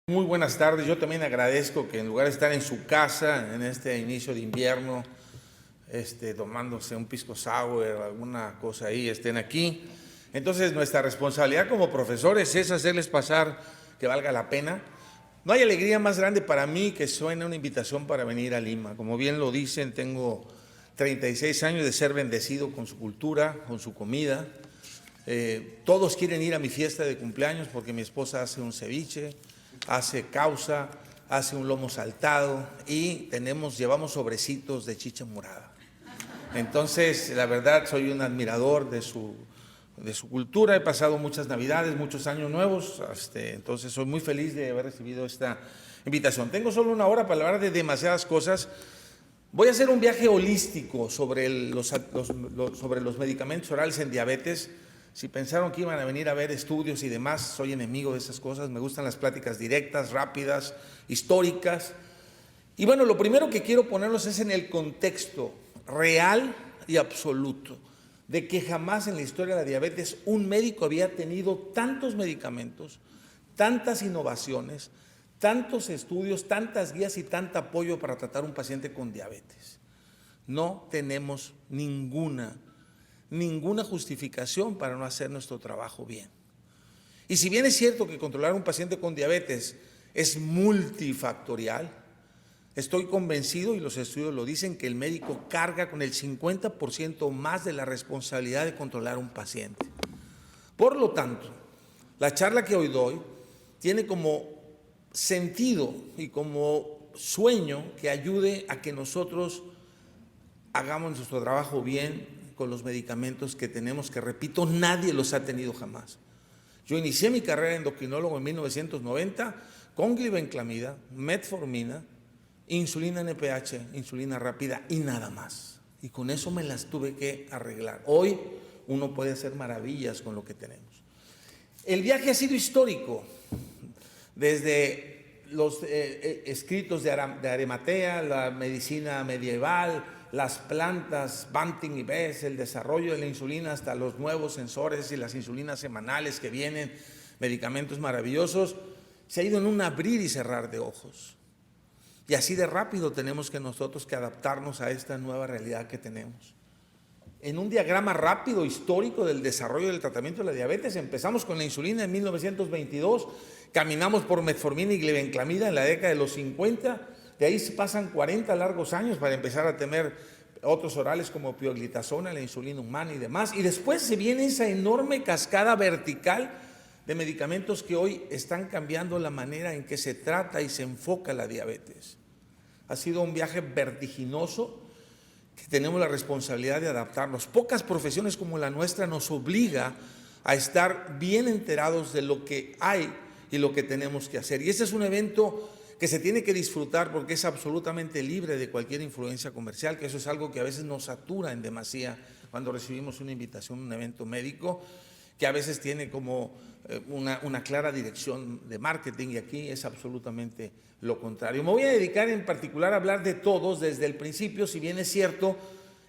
Muy buenas tardes. Yo también agradezco que en lugar de estar en su casa en este inicio de invierno, tomándose un pisco sour, alguna cosa ahí, estén aquí. Entonces, nuestra responsabilidad como profesores es hacerles pasar que valga la pena. No hay alegría más grande para mí que suene una invitación para venir a Lima. Como bien lo dicen, tengo 36 años de ser bendecido con su cultura, con su comida. Todos quieren ir a mi fiesta de cumpleaños porque mi esposa hace un ceviche, hace causa, hace un lomo saltado y llevamos sobrecitos de chicha morada. Entonces, la verdad, soy un admirador de su cultura. He pasado muchas navidades, muchos años nuevos, entonces soy muy feliz de haber recibido esta invitación. Tengo solo una hora para hablar de demasiadas cosas. Voy a hacer un viaje holístico sobre los medicamentos orales en diabetes. Si pensaron que iban a venir a ver estudios y demás, soy enemigo de esas cosas. Me gustan las pláticas directas, rápidas, históricas. Y bueno, lo primero que quiero ponerlos es en el contexto real y absoluto de que jamás en la historia de la diabetes un médico había tenido tantos medicamentos, tantas innovaciones, tantos estudios, tantas guías y tanto apoyo para tratar a un paciente con diabetes. No tenemos ninguna justificación para no hacer nuestro trabajo bien. Y si bien es cierto que controlar a un paciente con diabetes es multifactorial, estoy convencido, y los estudios lo dicen, que el médico carga con el 50% más de la responsabilidad de controlar a un paciente. Por lo tanto, la charla que hoy doy tiene como sentido y como sueño que ayude a que nosotros hagamos nuestro trabajo bien con los medicamentos que tenemos, que repito, nadie los ha tenido jamás. Yo inicié mi carrera de endocrinólogo en 1990 con glibenclamida, metformina, insulina NPH, insulina rápida y nada más. Y con eso me las tuve que arreglar. Hoy uno puede hacer maravillas con lo que tenemos. El viaje ha sido histórico, desde los escritos de Arimatea, la medicina medieval, las plantas, Banting y Bess, el desarrollo de la insulina hasta los nuevos sensores y las insulinas semanales que vienen, medicamentos maravillosos, se ha ido en un abrir y cerrar de ojos. Y así de rápido tenemos que nosotros que adaptarnos a esta nueva realidad que tenemos. En un diagrama rápido, histórico del desarrollo del tratamiento de la diabetes, empezamos con la insulina en 1922, caminamos por metformina y glibenclamida en la década de los 50, de ahí se pasan 40 largos años para empezar a tener otros orales como pioglitazona, la insulina humana y demás, y después se viene esa enorme cascada vertical de medicamentos que hoy están cambiando la manera en que se trata y se enfoca la diabetes. Ha sido un viaje vertiginoso que tenemos la responsabilidad de adaptarnos. Pocas profesiones como la nuestra nos obliga a estar bien enterados de lo que hay y lo que tenemos que hacer. Y este es un evento que se tiene que disfrutar porque es absolutamente libre de cualquier influencia comercial, que eso es algo que a veces nos satura en demasía cuando recibimos una invitación a un evento médico, que a veces tiene como una clara dirección de marketing, y aquí es absolutamente lo contrario. Me voy a dedicar en particular a hablar de todos desde el principio, si bien es cierto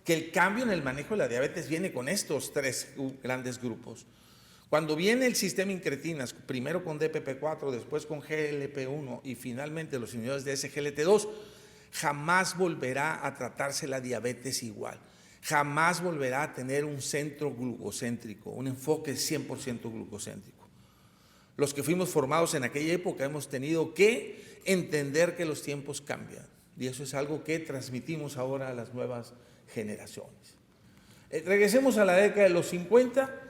que el cambio en el manejo de la diabetes viene con estos tres grandes grupos. Cuando viene el sistema incretinas, primero con DPP4, después con GLP1 y finalmente los inhibidores de SGLT2, jamás volverá a tratarse la diabetes igual. Jamás volverá a tener un centro glucocéntrico, un enfoque 100% glucocéntrico. Los que fuimos formados en aquella época hemos tenido que entender que los tiempos cambian, y eso es algo que transmitimos ahora a las nuevas generaciones. Regresemos a la década de los 50.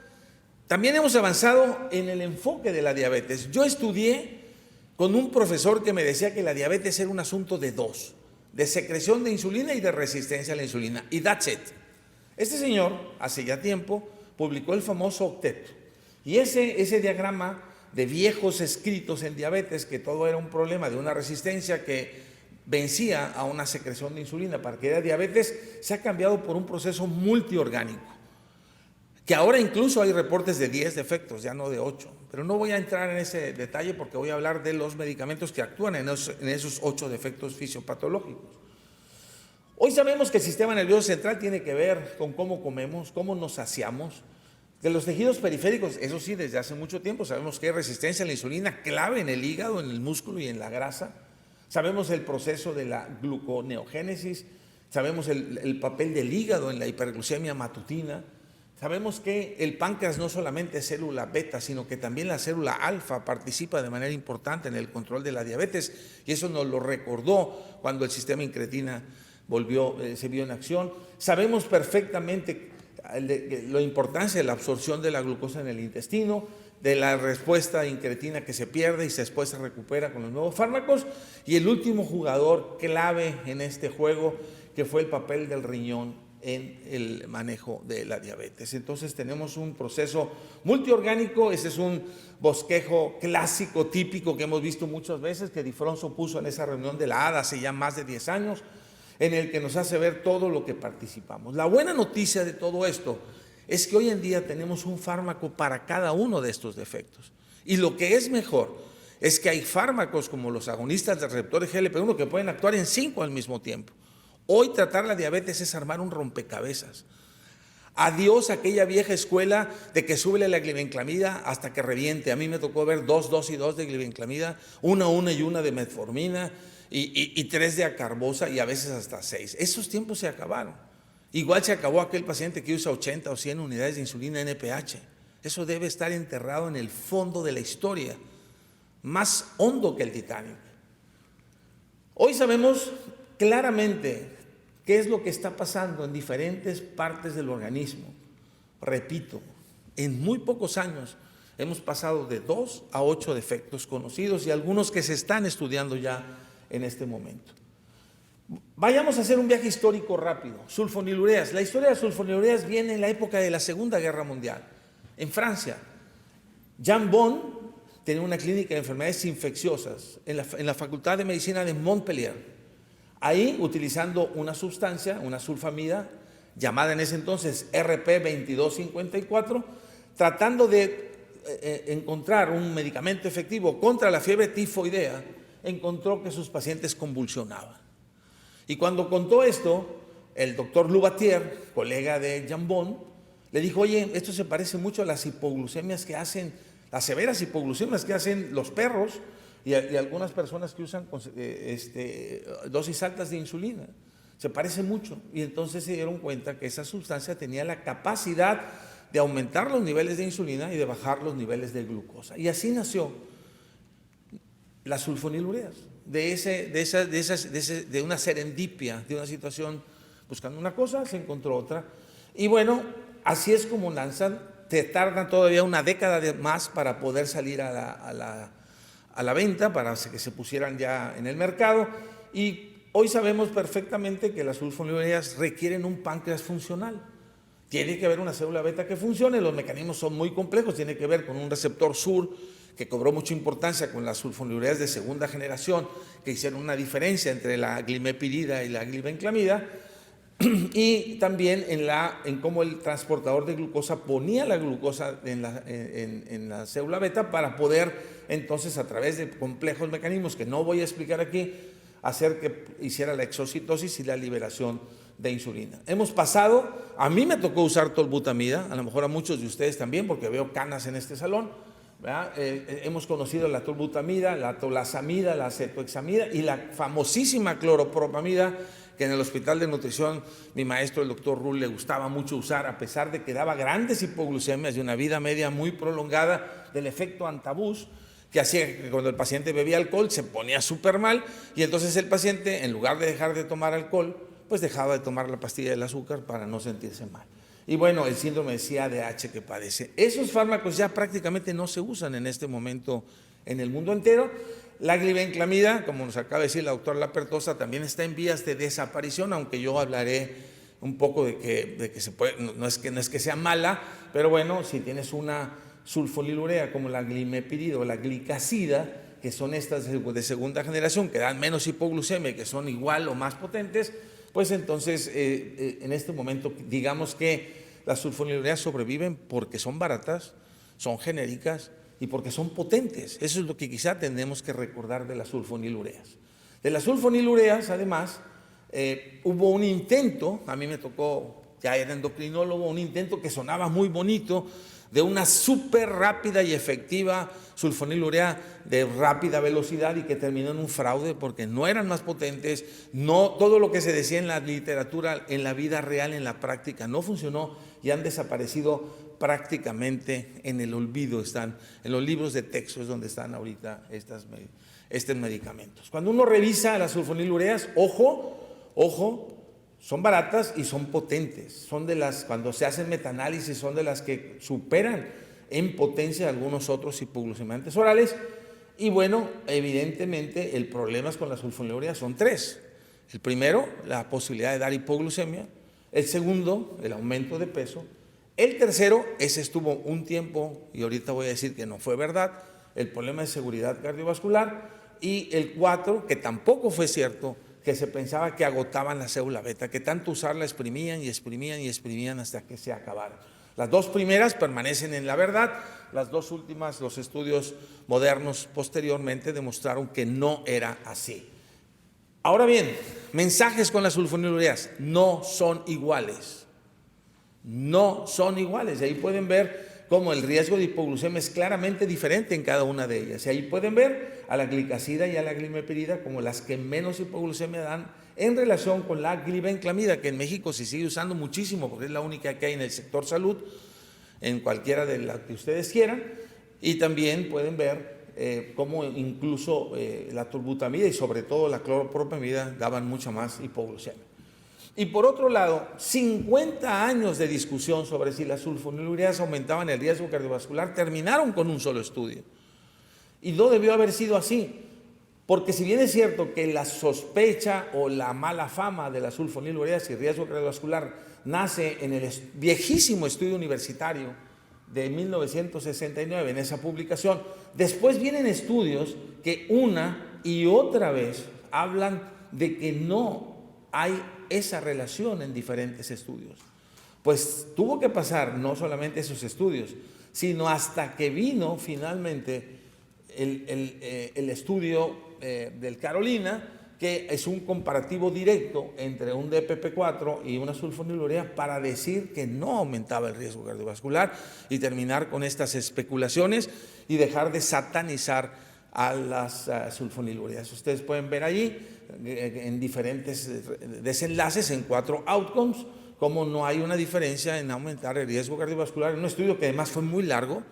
También hemos avanzado en el enfoque de la diabetes. Yo estudié con un profesor que me decía que la diabetes era un asunto de dos, de secreción de insulina y de resistencia a la insulina, y that's it. Este señor, hace ya tiempo, publicó el famoso octeto, y ese diagrama de viejos escritos en diabetes, que todo era un problema de una resistencia que vencía a una secreción de insulina para que era diabetes, se ha cambiado por un proceso multiorgánico, que ahora incluso hay reportes de 10 defectos, ya no de 8, pero no voy a entrar en ese detalle porque voy a hablar de los medicamentos que actúan en esos 8 defectos fisiopatológicos. Hoy sabemos que el sistema nervioso central tiene que ver con cómo comemos, cómo nos saciamos, De los tejidos periféricos, eso sí, desde hace mucho tiempo sabemos que hay resistencia a la insulina clave en el hígado, en el músculo y en la grasa. Sabemos el proceso de la gluconeogénesis, sabemos el papel del hígado en la hiperglucemia matutina. Sabemos que el páncreas no solamente es célula beta, sino que también la célula alfa participa de manera importante en el control de la diabetes, y eso nos lo recordó cuando el sistema incretina se vio en acción. Sabemos perfectamente la importancia de la absorción de la glucosa en el intestino, de la respuesta incretina que se pierde y después se recupera con los nuevos fármacos, y el último jugador clave en este juego, que fue el papel del riñón en el manejo de la diabetes. Entonces tenemos un proceso multiorgánico. Ese es un bosquejo clásico, típico, que hemos visto muchas veces, que Di Fronzo puso en esa reunión de la ADA hace ya más de 10 años, en el que nos hace ver todo lo que participamos. La buena noticia de todo esto es que hoy en día tenemos un fármaco para cada uno de estos defectos. Y lo que es mejor es que hay fármacos como los agonistas del receptor GLP-1 que pueden actuar en 5 al mismo tiempo. Hoy tratar la diabetes es armar un rompecabezas. Adiós aquella vieja escuela de que súbele la glibenclamida hasta que reviente. A mí me tocó ver 2 y 2 de glibenclamida, una y una de metformina y 3 de acarbosa y a veces hasta 6. Esos tiempos se acabaron. Igual se acabó aquel paciente que usa 80 o 100 unidades de insulina NPH. Eso debe estar enterrado en el fondo de la historia, más hondo que el Titanic. Hoy sabemos claramente qué es lo que está pasando en diferentes partes del organismo. Repito, en muy pocos años hemos pasado de 2 a 8 defectos conocidos y algunos que se están estudiando ya en este momento. Vayamos a hacer un viaje histórico rápido. Sulfonilureas. La historia de las sulfonilureas viene en la época de la Segunda Guerra Mundial. En Francia, Jean Bon tenía una clínica de enfermedades infecciosas en la Facultad de Medicina de Montpellier. Ahí, utilizando una sustancia, una sulfamida, llamada en ese entonces RP2254, tratando de encontrar un medicamento efectivo contra la fiebre tifoidea, encontró que sus pacientes convulsionaban. Y cuando contó esto, el doctor Lubatier, colega de Jambon, le dijo: oye, esto se parece mucho a las hipoglucemias que hacen, las severas hipoglucemias que hacen los perros y algunas personas que usan dosis altas de insulina. Se parece mucho. Y entonces se dieron cuenta que esa sustancia tenía la capacidad de aumentar los niveles de insulina y de bajar los niveles de glucosa. Y así nació las sulfonilureas, de una serendipia, de una situación buscando una cosa, se encontró otra. Y bueno, así es como lanzan. Te tardan todavía una década más para poder salir a la venta, para que se pusieran ya en el mercado. Y hoy sabemos perfectamente que las sulfonilureas requieren un páncreas funcional. Tiene que haber una célula beta que funcione. Los mecanismos son muy complejos. Tiene que ver con un receptor SUR que cobró mucha importancia con las sulfonilureas de segunda generación, que hicieron una diferencia entre la glimepirida y la glibenclamida, y también en cómo el transportador de glucosa ponía la glucosa en la célula beta para poder entonces, a través de complejos mecanismos que no voy a explicar aquí, hacer que hiciera la exocitosis y la liberación de insulina. Hemos pasado, a mí me tocó usar tolbutamida, a lo mejor a muchos de ustedes también, porque veo canas en este salón, hemos conocido la tolbutamida, la tolazamida, la cetohexamida y la famosísima cloropropamida, que en el Hospital de Nutrición mi maestro, el doctor Rull, le gustaba mucho usar, a pesar de que daba grandes hipoglucemias y una vida media muy prolongada del efecto antabús, que hacía que cuando el paciente bebía alcohol se ponía súper mal, y entonces el paciente, en lugar de dejar de tomar alcohol, pues dejaba de tomar la pastilla del azúcar para no sentirse mal. Y bueno, el síndrome de CADH que padece. Esos fármacos ya prácticamente no se usan en este momento en el mundo entero. La glibenclamida, como nos acaba de decir la doctora Lapertosa, también está en vías de desaparición, aunque yo hablaré un poco de que se puede, no es que sea mala, pero bueno, si tienes una sulfonilurea como la glimepirida o la glicazida, que son estas de segunda generación, que dan menos hipoglucemia y que son igual o más potentes, pues entonces en este momento digamos que las sulfonilureas sobreviven porque son baratas, son genéricas y porque son potentes. Eso es lo que quizá tenemos que recordar de las sulfonilureas. De las sulfonilureas, además, hubo un intento, a mí me tocó ya era endocrinólogo, un intento que sonaba muy bonito de una súper rápida y efectiva sulfonilurea de rápida velocidad y que terminó en un fraude porque no eran más potentes, no, todo lo que se decía en la literatura, en la vida real, en la práctica, no funcionó y han desaparecido prácticamente en el olvido, están en los libros de texto, es donde están ahorita estos medicamentos. Cuando uno revisa las sulfonilureas, ojo, son baratas y son potentes, son de las, cuando se hacen metaanálisis, son de las que superan en potencia algunos otros hipoglucemiantes orales. Y bueno, evidentemente el problema con las sulfonilureas son tres. El primero, la posibilidad de dar hipoglucemia. El segundo, el aumento de peso. El tercero, ese estuvo un tiempo, y ahorita voy a decir que no fue verdad, el problema de seguridad cardiovascular. Y el 4, que tampoco fue cierto, que se pensaba que agotaban la célula beta, que tanto usarla exprimían y exprimían y exprimían hasta que se acabara. Las dos primeras permanecen en la verdad, las dos últimas, los estudios modernos posteriormente demostraron que no era así. Ahora bien, mensajes con las sulfonilureas, no son iguales. No son iguales, y ahí pueden ver cómo el riesgo de hipoglucemia es claramente diferente en cada una de ellas. Y ahí pueden ver a la glicazida y a la glimepirida como las que menos hipoglucemia dan en relación con la glibenclamida, que en México se sigue usando muchísimo porque es la única que hay en el sector salud, en cualquiera de las que ustedes quieran. Y también pueden ver cómo incluso la turbutamida y sobre todo la cloropropamida daban mucha más hipoglucemia. Y por otro lado, 50 años de discusión sobre si las sulfonilureas aumentaban el riesgo cardiovascular terminaron con un solo estudio. Y no debió haber sido así, porque si bien es cierto que la sospecha o la mala fama de las sulfonilureas y riesgo cardiovascular nace en el viejísimo estudio universitario de 1969, en esa publicación, después vienen estudios que una y otra vez hablan de que no hay esa relación en diferentes estudios. Pues tuvo que pasar no solamente esos estudios, sino hasta que vino finalmente el estudio del Carolina, que es un comparativo directo entre un DPP-4 y una sulfonilurea para decir que no aumentaba el riesgo cardiovascular y terminar con estas especulaciones y dejar de satanizar a las sulfonilureas. Ustedes pueden ver allí en diferentes desenlaces, en 4 outcomes, cómo no hay una diferencia en aumentar el riesgo cardiovascular. Un estudio que además fue muy largo,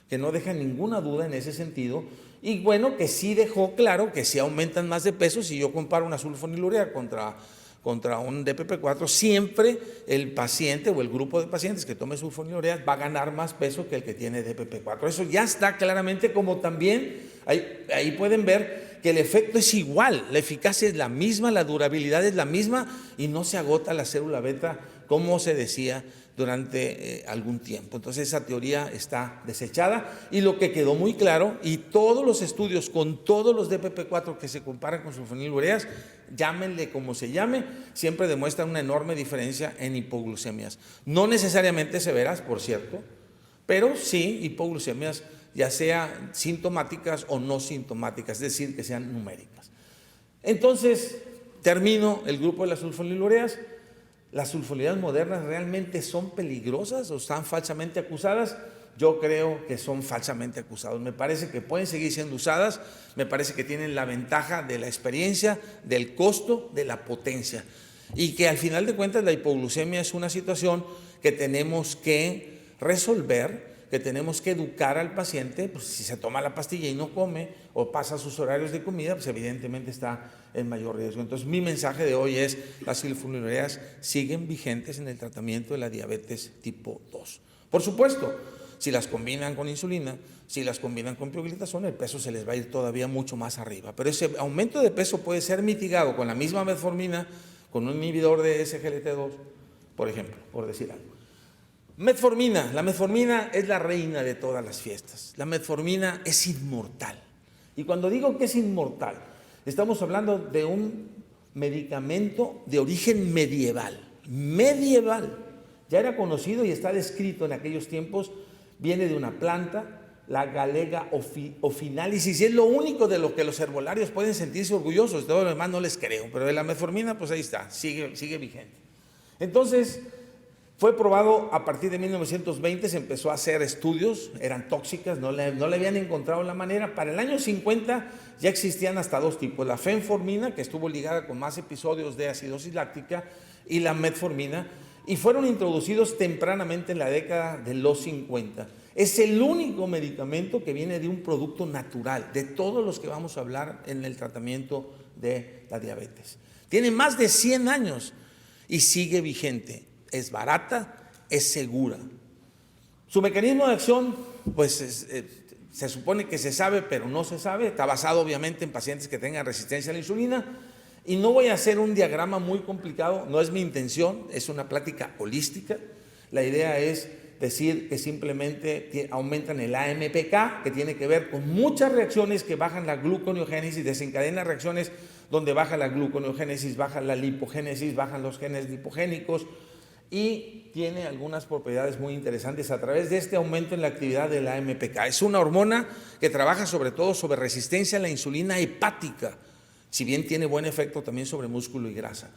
que no deja ninguna duda en ese sentido, y bueno, que sí dejó claro que si aumentan más de peso, si yo comparo una sulfonilurea contra un DPP-4, siempre el paciente o el grupo de pacientes que tome sulfonilureas va a ganar más peso que el que tiene DPP-4. Eso ya está claramente, como también ahí pueden ver que el efecto es igual, la eficacia es la misma, la durabilidad es la misma y no se agota la célula beta como se decía durante algún tiempo. Entonces esa teoría está desechada y lo que quedó muy claro, y todos los estudios con todos los DPP-4 que se comparan con sulfonilureas, llámenle como se llame, siempre demuestran una enorme diferencia en hipoglucemias. No necesariamente severas, por cierto, pero sí hipoglucemias ya sea sintomáticas o no sintomáticas, es decir, que sean numéricas. Entonces, termino el grupo de las sulfonilureas. ¿Las sulfonilureas modernas realmente son peligrosas o están falsamente acusadas? Yo creo que son falsamente acusados. Me parece que pueden seguir siendo usadas, me parece que tienen la ventaja de la experiencia, del costo, de la potencia. Y que al final de cuentas la hipoglucemia es una situación que tenemos que resolver, que tenemos que educar al paciente. Pues si se toma la pastilla y no come o pasa sus horarios de comida, pues evidentemente está en mayor riesgo. Entonces mi mensaje de hoy es: las sulfonilureas siguen vigentes en el tratamiento de la diabetes tipo 2. Por supuesto, si las combinan con insulina, si las combinan con pioglitazona, el peso se les va a ir todavía mucho más arriba. Pero ese aumento de peso puede ser mitigado con la misma metformina, con un inhibidor de SGLT2, por ejemplo, por decir algo. Metformina. La metformina es la reina de todas las fiestas. La metformina es inmortal. Y cuando digo que es inmortal, estamos hablando de un medicamento de origen medieval. Medieval. Ya era conocido y está descrito en aquellos tiempos. Viene de una planta, la Galega officinalis, y es lo único de lo que los herbolarios pueden sentirse orgullosos. Todo lo demás no les creo, pero de la metformina, pues ahí está, sigue vigente. Entonces, Fue probado a partir de 1920, se empezó a hacer estudios, eran tóxicas, no le habían encontrado la manera. Para el año 50 ya existían hasta dos tipos, la fenformina, que estuvo ligada con más episodios de acidosis láctica, y la metformina, y fueron introducidos tempranamente en la década de los 50. Es el único medicamento que viene de un producto natural, de todos los que vamos a hablar en el tratamiento de la diabetes. Tiene más de 100 años y sigue vigente. Es barata, es segura. Su mecanismo de acción, pues se supone que se sabe, pero no se sabe. Está basado obviamente en pacientes que tengan resistencia a la insulina. Y no voy a hacer un diagrama muy complicado, no es mi intención, es una plática holística. La idea es decir que simplemente aumentan el AMPK, que tiene que ver con muchas reacciones que bajan la gluconeogénesis, desencadena reacciones donde baja la gluconeogénesis, baja la lipogénesis, bajan los genes lipogénicos, y tiene algunas propiedades muy interesantes a través de este aumento en la actividad de la AMPK. Es una hormona que trabaja sobre todo sobre resistencia a la insulina hepática, si bien tiene buen efecto también sobre músculo y grasa.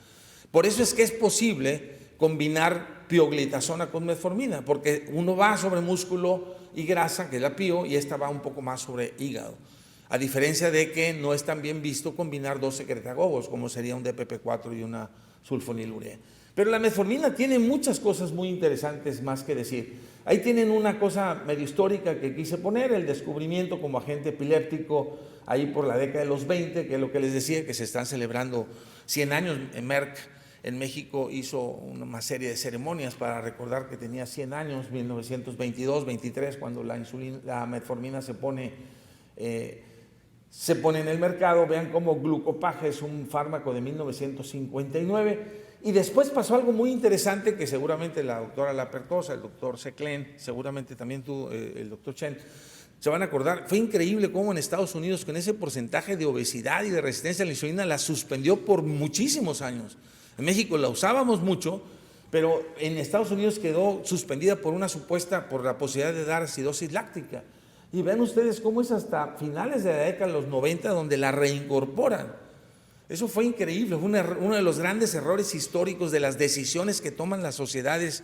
Por eso es que es posible combinar pioglitazona con metformina, porque uno va sobre músculo y grasa, que es la pio, y esta va un poco más sobre hígado. A diferencia de que no es tan bien visto combinar dos secretagogos, como sería un DPP4 y una sulfonilurea. Pero la metformina tiene muchas cosas muy interesantes más que decir. Ahí tienen una cosa medio histórica que quise poner, el descubrimiento como agente epiléptico ahí por la década de los 20, que es lo que les decía, que se están celebrando 100 años. Merck en México hizo una serie de ceremonias para recordar que tenía 100 años, 1922, 23, cuando la metformina se pone en el mercado. Vean cómo Glucophage es un fármaco de 1959. Y después pasó algo muy interesante que seguramente la doctora Lapertosa, el doctor Seclen, seguramente también tú, el doctor Chen, se van a acordar. Fue increíble cómo en Estados Unidos, con ese porcentaje de obesidad y de resistencia a la insulina, la suspendió por muchísimos años. En México la usábamos mucho, pero en Estados Unidos quedó suspendida por la posibilidad de dar acidosis láctica. Y ven ustedes cómo es hasta finales de la década de los 90 donde la reincorporan. Eso fue increíble, fue uno de los grandes errores históricos de las decisiones que toman las sociedades,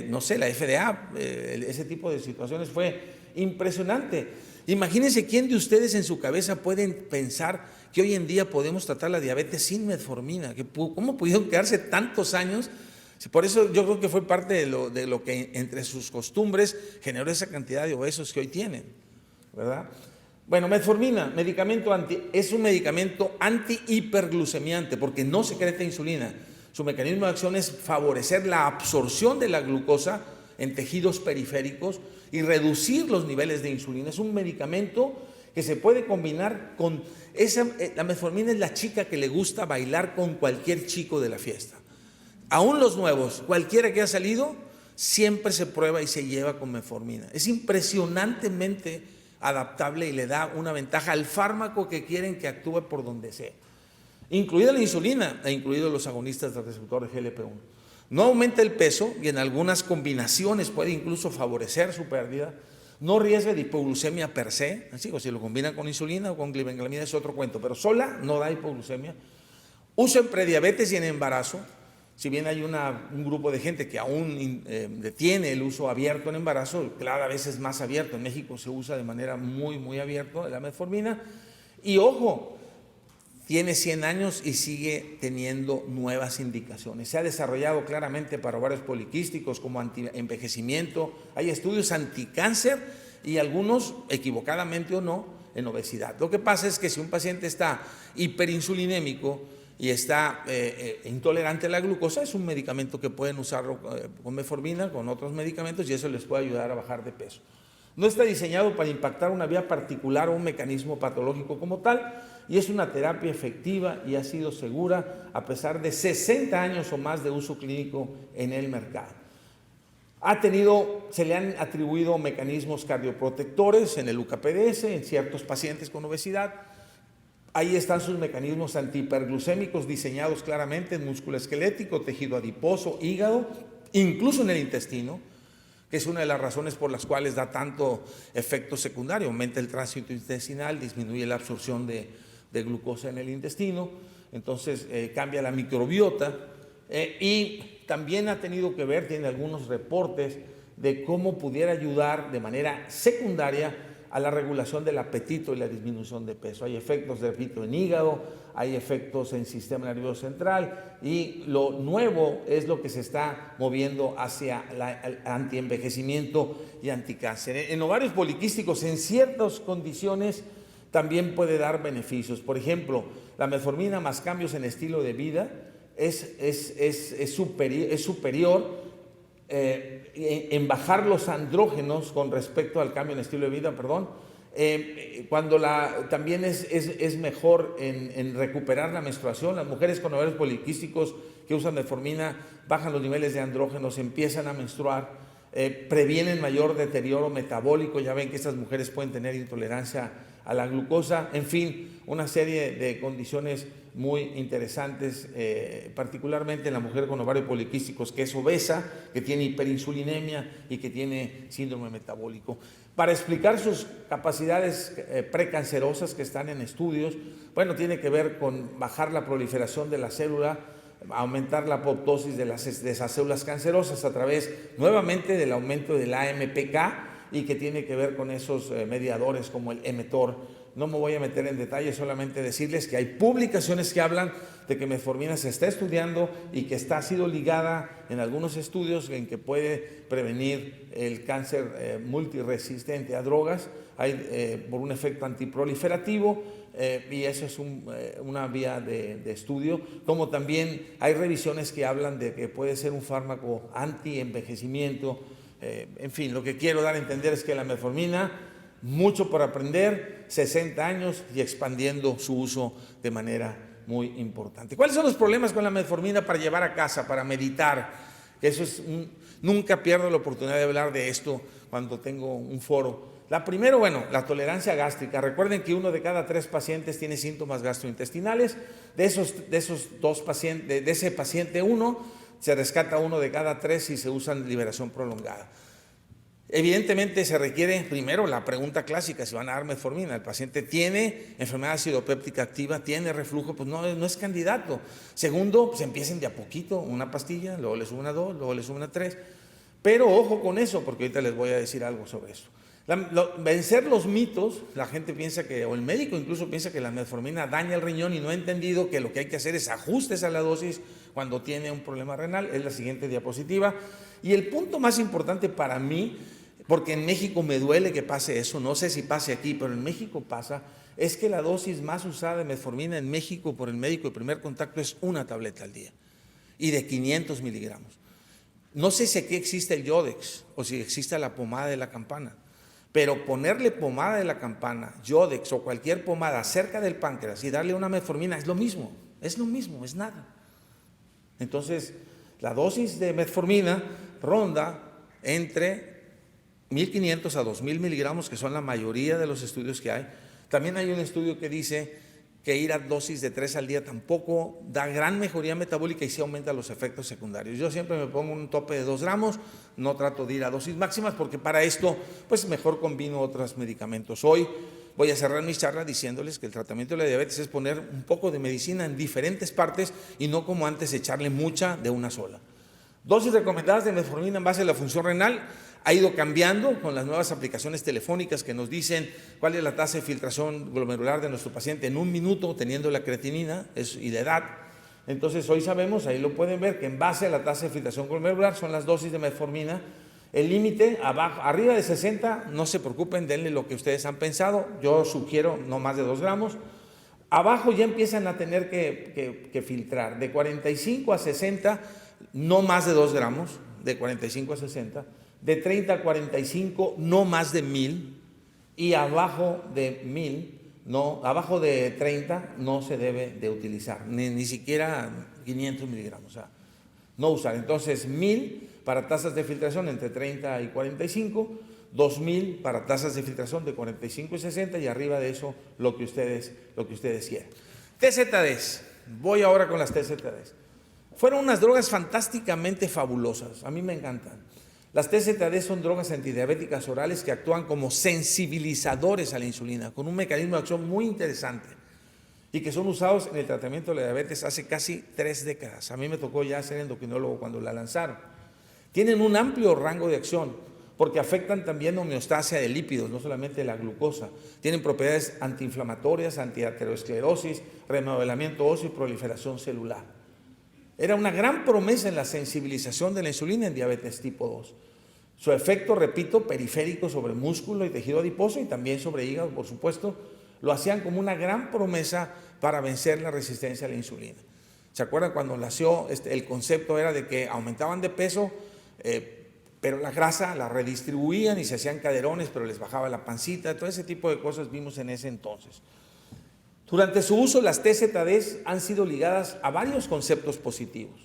no sé, la FDA, ese tipo de situaciones fue impresionante. Imagínense quién de ustedes en su cabeza pueden pensar que hoy en día podemos tratar la diabetes sin metformina, ¿cómo pudieron quedarse tantos años? Por eso yo creo que fue parte de lo que entre sus costumbres generó esa cantidad de obesos que hoy tienen, ¿verdad? Bueno, metformina, es un medicamento antihiperglucemiante porque no secreta insulina. Su mecanismo de acción es favorecer la absorción de la glucosa en tejidos periféricos y reducir los niveles de insulina. Es un medicamento que se puede combinar con la metformina es la chica que le gusta bailar con cualquier chico de la fiesta. Aún los nuevos, cualquiera que ha salido, siempre se prueba y se lleva con metformina. Es impresionantemente adaptable y le da una ventaja al fármaco que quieren que actúe por donde sea, incluida la insulina e incluidos los agonistas del receptor de GLP-1. No aumenta el peso y en algunas combinaciones puede incluso favorecer su pérdida. No riesga de hipoglucemia per se, así, o si lo combinan con insulina o con glibenclamida es otro cuento, pero sola no da hipoglucemia. Uso en prediabetes y en embarazo. Si bien hay un grupo de gente que aún detiene el uso abierto en embarazo, cada vez es más abierto. En México se usa de manera muy, muy abierta la metformina. Y ojo, tiene 100 años y sigue teniendo nuevas indicaciones. Se ha desarrollado claramente para ovarios poliquísticos como anti-envejecimiento. Hay estudios anticáncer y algunos, equivocadamente o no, en obesidad. Lo que pasa es que si un paciente está hiperinsulinémico y está intolerante a la glucosa, es un medicamento que pueden usarlo con metformina, con otros medicamentos, y eso les puede ayudar a bajar de peso. No está diseñado para impactar una vía particular o un mecanismo patológico como tal, y es una terapia efectiva y ha sido segura a pesar de 60 años o más de uso clínico en el mercado. Se le han atribuido mecanismos cardioprotectores en el UKPDS, en ciertos pacientes con obesidad. Ahí están sus mecanismos antihiperglucémicos diseñados claramente en músculo esquelético, tejido adiposo, hígado, incluso en el intestino, que es una de las razones por las cuales da tanto efecto secundario. Aumenta el tránsito intestinal, disminuye la absorción de glucosa en el intestino, entonces cambia la microbiota y también ha tenido que ver, tiene algunos reportes de cómo pudiera ayudar de manera secundaria a la regulación del apetito y la disminución de peso. Hay efectos, repito, en hígado, hay efectos en sistema nervioso central, y lo nuevo es lo que se está moviendo hacia el antienvejecimiento y anticáncer. En ovarios poliquísticos, en ciertas condiciones, también puede dar beneficios. Por ejemplo, la metformina más cambios en estilo de vida es superior en bajar los andrógenos con respecto al cambio en estilo de vida, también es mejor en recuperar la menstruación. Las mujeres con ovarios poliquísticos que usan metformina bajan los niveles de andrógenos, empiezan a menstruar, previenen mayor deterioro metabólico. Ya ven que estas mujeres pueden tener intolerancia a la glucosa, en fin, una serie de condiciones muy interesantes, particularmente en la mujer con ovarios poliquísticos que es obesa, que tiene hiperinsulinemia y que tiene síndrome metabólico. Para explicar sus capacidades precancerosas que están en estudios, bueno, tiene que ver con bajar la proliferación de la célula, aumentar la apoptosis de esas células cancerosas a través nuevamente del aumento del AMPK, y que tiene que ver con esos mediadores como el mTOR. No me voy a meter en detalle, solamente decirles que hay publicaciones que hablan de que metformina se está estudiando y que ha sido ligada en algunos estudios en que puede prevenir el cáncer multiresistente a drogas, por un efecto antiproliferativo, y eso es una vía de estudio, como también hay revisiones que hablan de que puede ser un fármaco anti-envejecimiento. En fin, lo que quiero dar a entender es que la metformina, mucho por aprender, 60 años y expandiendo su uso de manera muy importante. ¿Cuáles son los problemas con la metformina para llevar a casa, para meditar? Nunca pierdo la oportunidad de hablar de esto cuando tengo un foro. La primera, la tolerancia gástrica. Recuerden que 1 de cada 3 pacientes tiene síntomas gastrointestinales. De ese paciente 1, se rescata 1 de cada 3 si se usa en liberación prolongada. Evidentemente se requiere primero la pregunta clásica: si van a dar metformina. El paciente tiene enfermedad acidopéptica activa, tiene reflujo, pues no es candidato. Segundo, pues empiecen de a poquito, una pastilla, luego le suben a 2, luego le suben a 3. Pero ojo con eso, porque ahorita les voy a decir algo sobre esto. Vencer los mitos. La gente piensa o el médico incluso piensa que la metformina daña el riñón, y no ha entendido que lo que hay que hacer es ajustes a la dosis cuando tiene un problema renal. Es la siguiente diapositiva. Y el punto más importante para mí, porque en México me duele que pase eso, no sé si pase aquí, pero en México pasa, es que la dosis más usada de metformina en México por el médico de primer contacto es 1 tableta al día, y de 500 miligramos. No sé si aquí existe el Yodex o si existe la pomada de la campana, pero ponerle pomada de la campana, Yodex o cualquier pomada cerca del páncreas y darle una metformina es lo mismo, es nada. Entonces, la dosis de metformina ronda entre 1.500 a 2.000 miligramos, que son la mayoría de los estudios que hay. También hay un estudio que dice que ir a dosis de 3 al día tampoco da gran mejoría metabólica y sí aumenta los efectos secundarios. Yo siempre me pongo un tope de 2 gramos, no trato de ir a dosis máximas, porque para esto pues mejor combino otros medicamentos. Hoy voy a cerrar mi charla diciéndoles que el tratamiento de la diabetes es poner un poco de medicina en diferentes partes y no como antes echarle mucha de una sola. Dosis recomendadas de metformina en base a la función renal ha ido cambiando con las nuevas aplicaciones telefónicas que nos dicen cuál es la tasa de filtración glomerular de nuestro paciente en 1 minuto, teniendo la creatinina y la edad. Entonces hoy sabemos, ahí lo pueden ver, que en base a la tasa de filtración glomerular son las dosis de metformina. El límite arriba de 60, no se preocupen, denle lo que ustedes han pensado. Yo sugiero no más de 2 gramos. Abajo ya empiezan a tener que filtrar. De 45 a 60, no más de 2 gramos, de 45 a 60. De 30 a 45, no más de 1.000, y abajo de 1.000, abajo de 30 no se debe de utilizar, ni siquiera 500 miligramos, o sea, no usar. Entonces 1.000 para tasas de filtración entre 30 y 45, 2.000 para tasas de filtración de 45 y 60, y arriba de eso lo que ustedes quieran. TZDs, voy ahora con las TZDs. Fueron unas drogas fantásticamente fabulosas, a mí me encantan. Las TZD son drogas antidiabéticas orales que actúan como sensibilizadores a la insulina, con un mecanismo de acción muy interesante. y que son usados en el tratamiento de la diabetes hace casi 3 décadas. A mí me tocó ya ser endocrinólogo cuando la lanzaron. Tienen un amplio rango de acción porque afectan también la homeostasia de lípidos, no solamente la glucosa. Tienen propiedades antiinflamatorias, antiaterosclerosis, remodelamiento óseo y proliferación celular. Era una gran promesa en la sensibilización de la insulina en diabetes tipo 2. Su efecto, repito, periférico sobre músculo y tejido adiposo y también sobre hígado, por supuesto, lo hacían como una gran promesa para vencer la resistencia a la insulina. ¿Se acuerdan cuando nació? El concepto era de que aumentaban de peso, pero la grasa la redistribuían y se hacían caderones, pero les bajaba la pancita. Todo ese tipo de cosas vimos en ese entonces. Durante su uso, las TZDs han sido ligadas a varios conceptos positivos.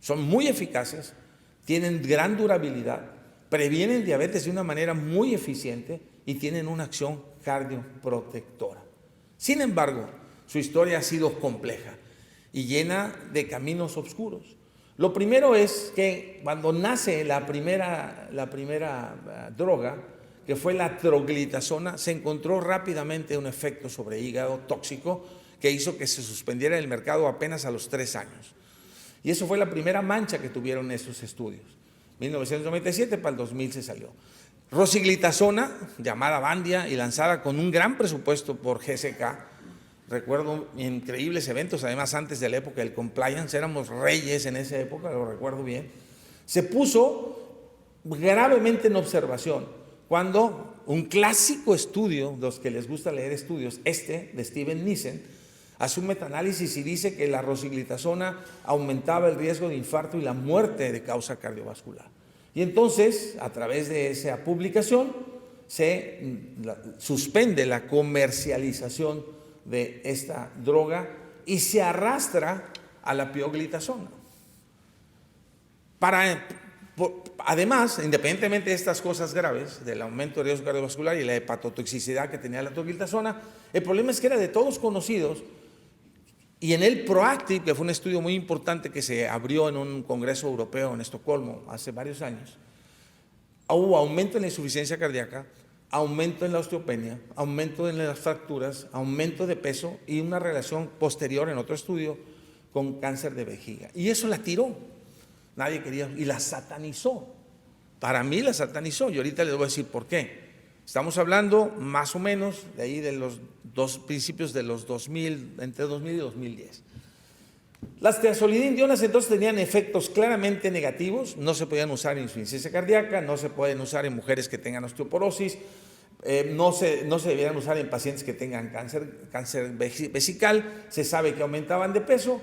Son muy eficaces, tienen gran durabilidad, previenen diabetes de una manera muy eficiente y tienen una acción cardioprotectora. Sin embargo, su historia ha sido compleja y llena de caminos oscuros. Lo primero es que cuando nace la primera droga, que fue la troglitazona, se encontró rápidamente un efecto sobre hígado tóxico que hizo que se suspendiera el mercado apenas a los 3 años. Y eso fue la primera mancha que tuvieron estos estudios. 1997 para el 2000 se salió. Rosiglitazona, llamada Bandia y lanzada con un gran presupuesto por GSK. Recuerdo increíbles eventos, además antes de la época del compliance, éramos reyes en esa época, lo recuerdo bien. Se puso gravemente en observación cuando un clásico estudio, los que les gusta leer estudios, de Steven Nissen, hace un metaanálisis y dice que la rosiglitazona aumentaba el riesgo de infarto y la muerte de causa cardiovascular. Y entonces, a través de esa publicación, se suspende la comercialización de esta droga y se arrastra a la pioglitazona. Además, independientemente de estas cosas graves, del aumento del riesgo cardiovascular y la hepatotoxicidad que tenía la pioglitazona, el problema es que era de todos conocidos. Y en el PROACTIVE, que fue un estudio muy importante que se abrió en un congreso europeo en Estocolmo hace varios años, hubo aumento en la insuficiencia cardíaca, aumento en la osteopenia, aumento en las fracturas, aumento de peso y una relación posterior en otro estudio con cáncer de vejiga. Y eso la tiró. Nadie quería, y la satanizó. Para mí la satanizó, y ahorita les voy a decir por qué. Estamos hablando más o menos de ahí de los principios de los 2000, entre 2000 y 2010. Las tiazolidindionas entonces tenían efectos claramente negativos, no se podían usar en insuficiencia cardíaca, no se pueden usar en mujeres que tengan osteoporosis, no se deberían usar en pacientes que tengan cáncer vesical, se sabe que aumentaban de peso,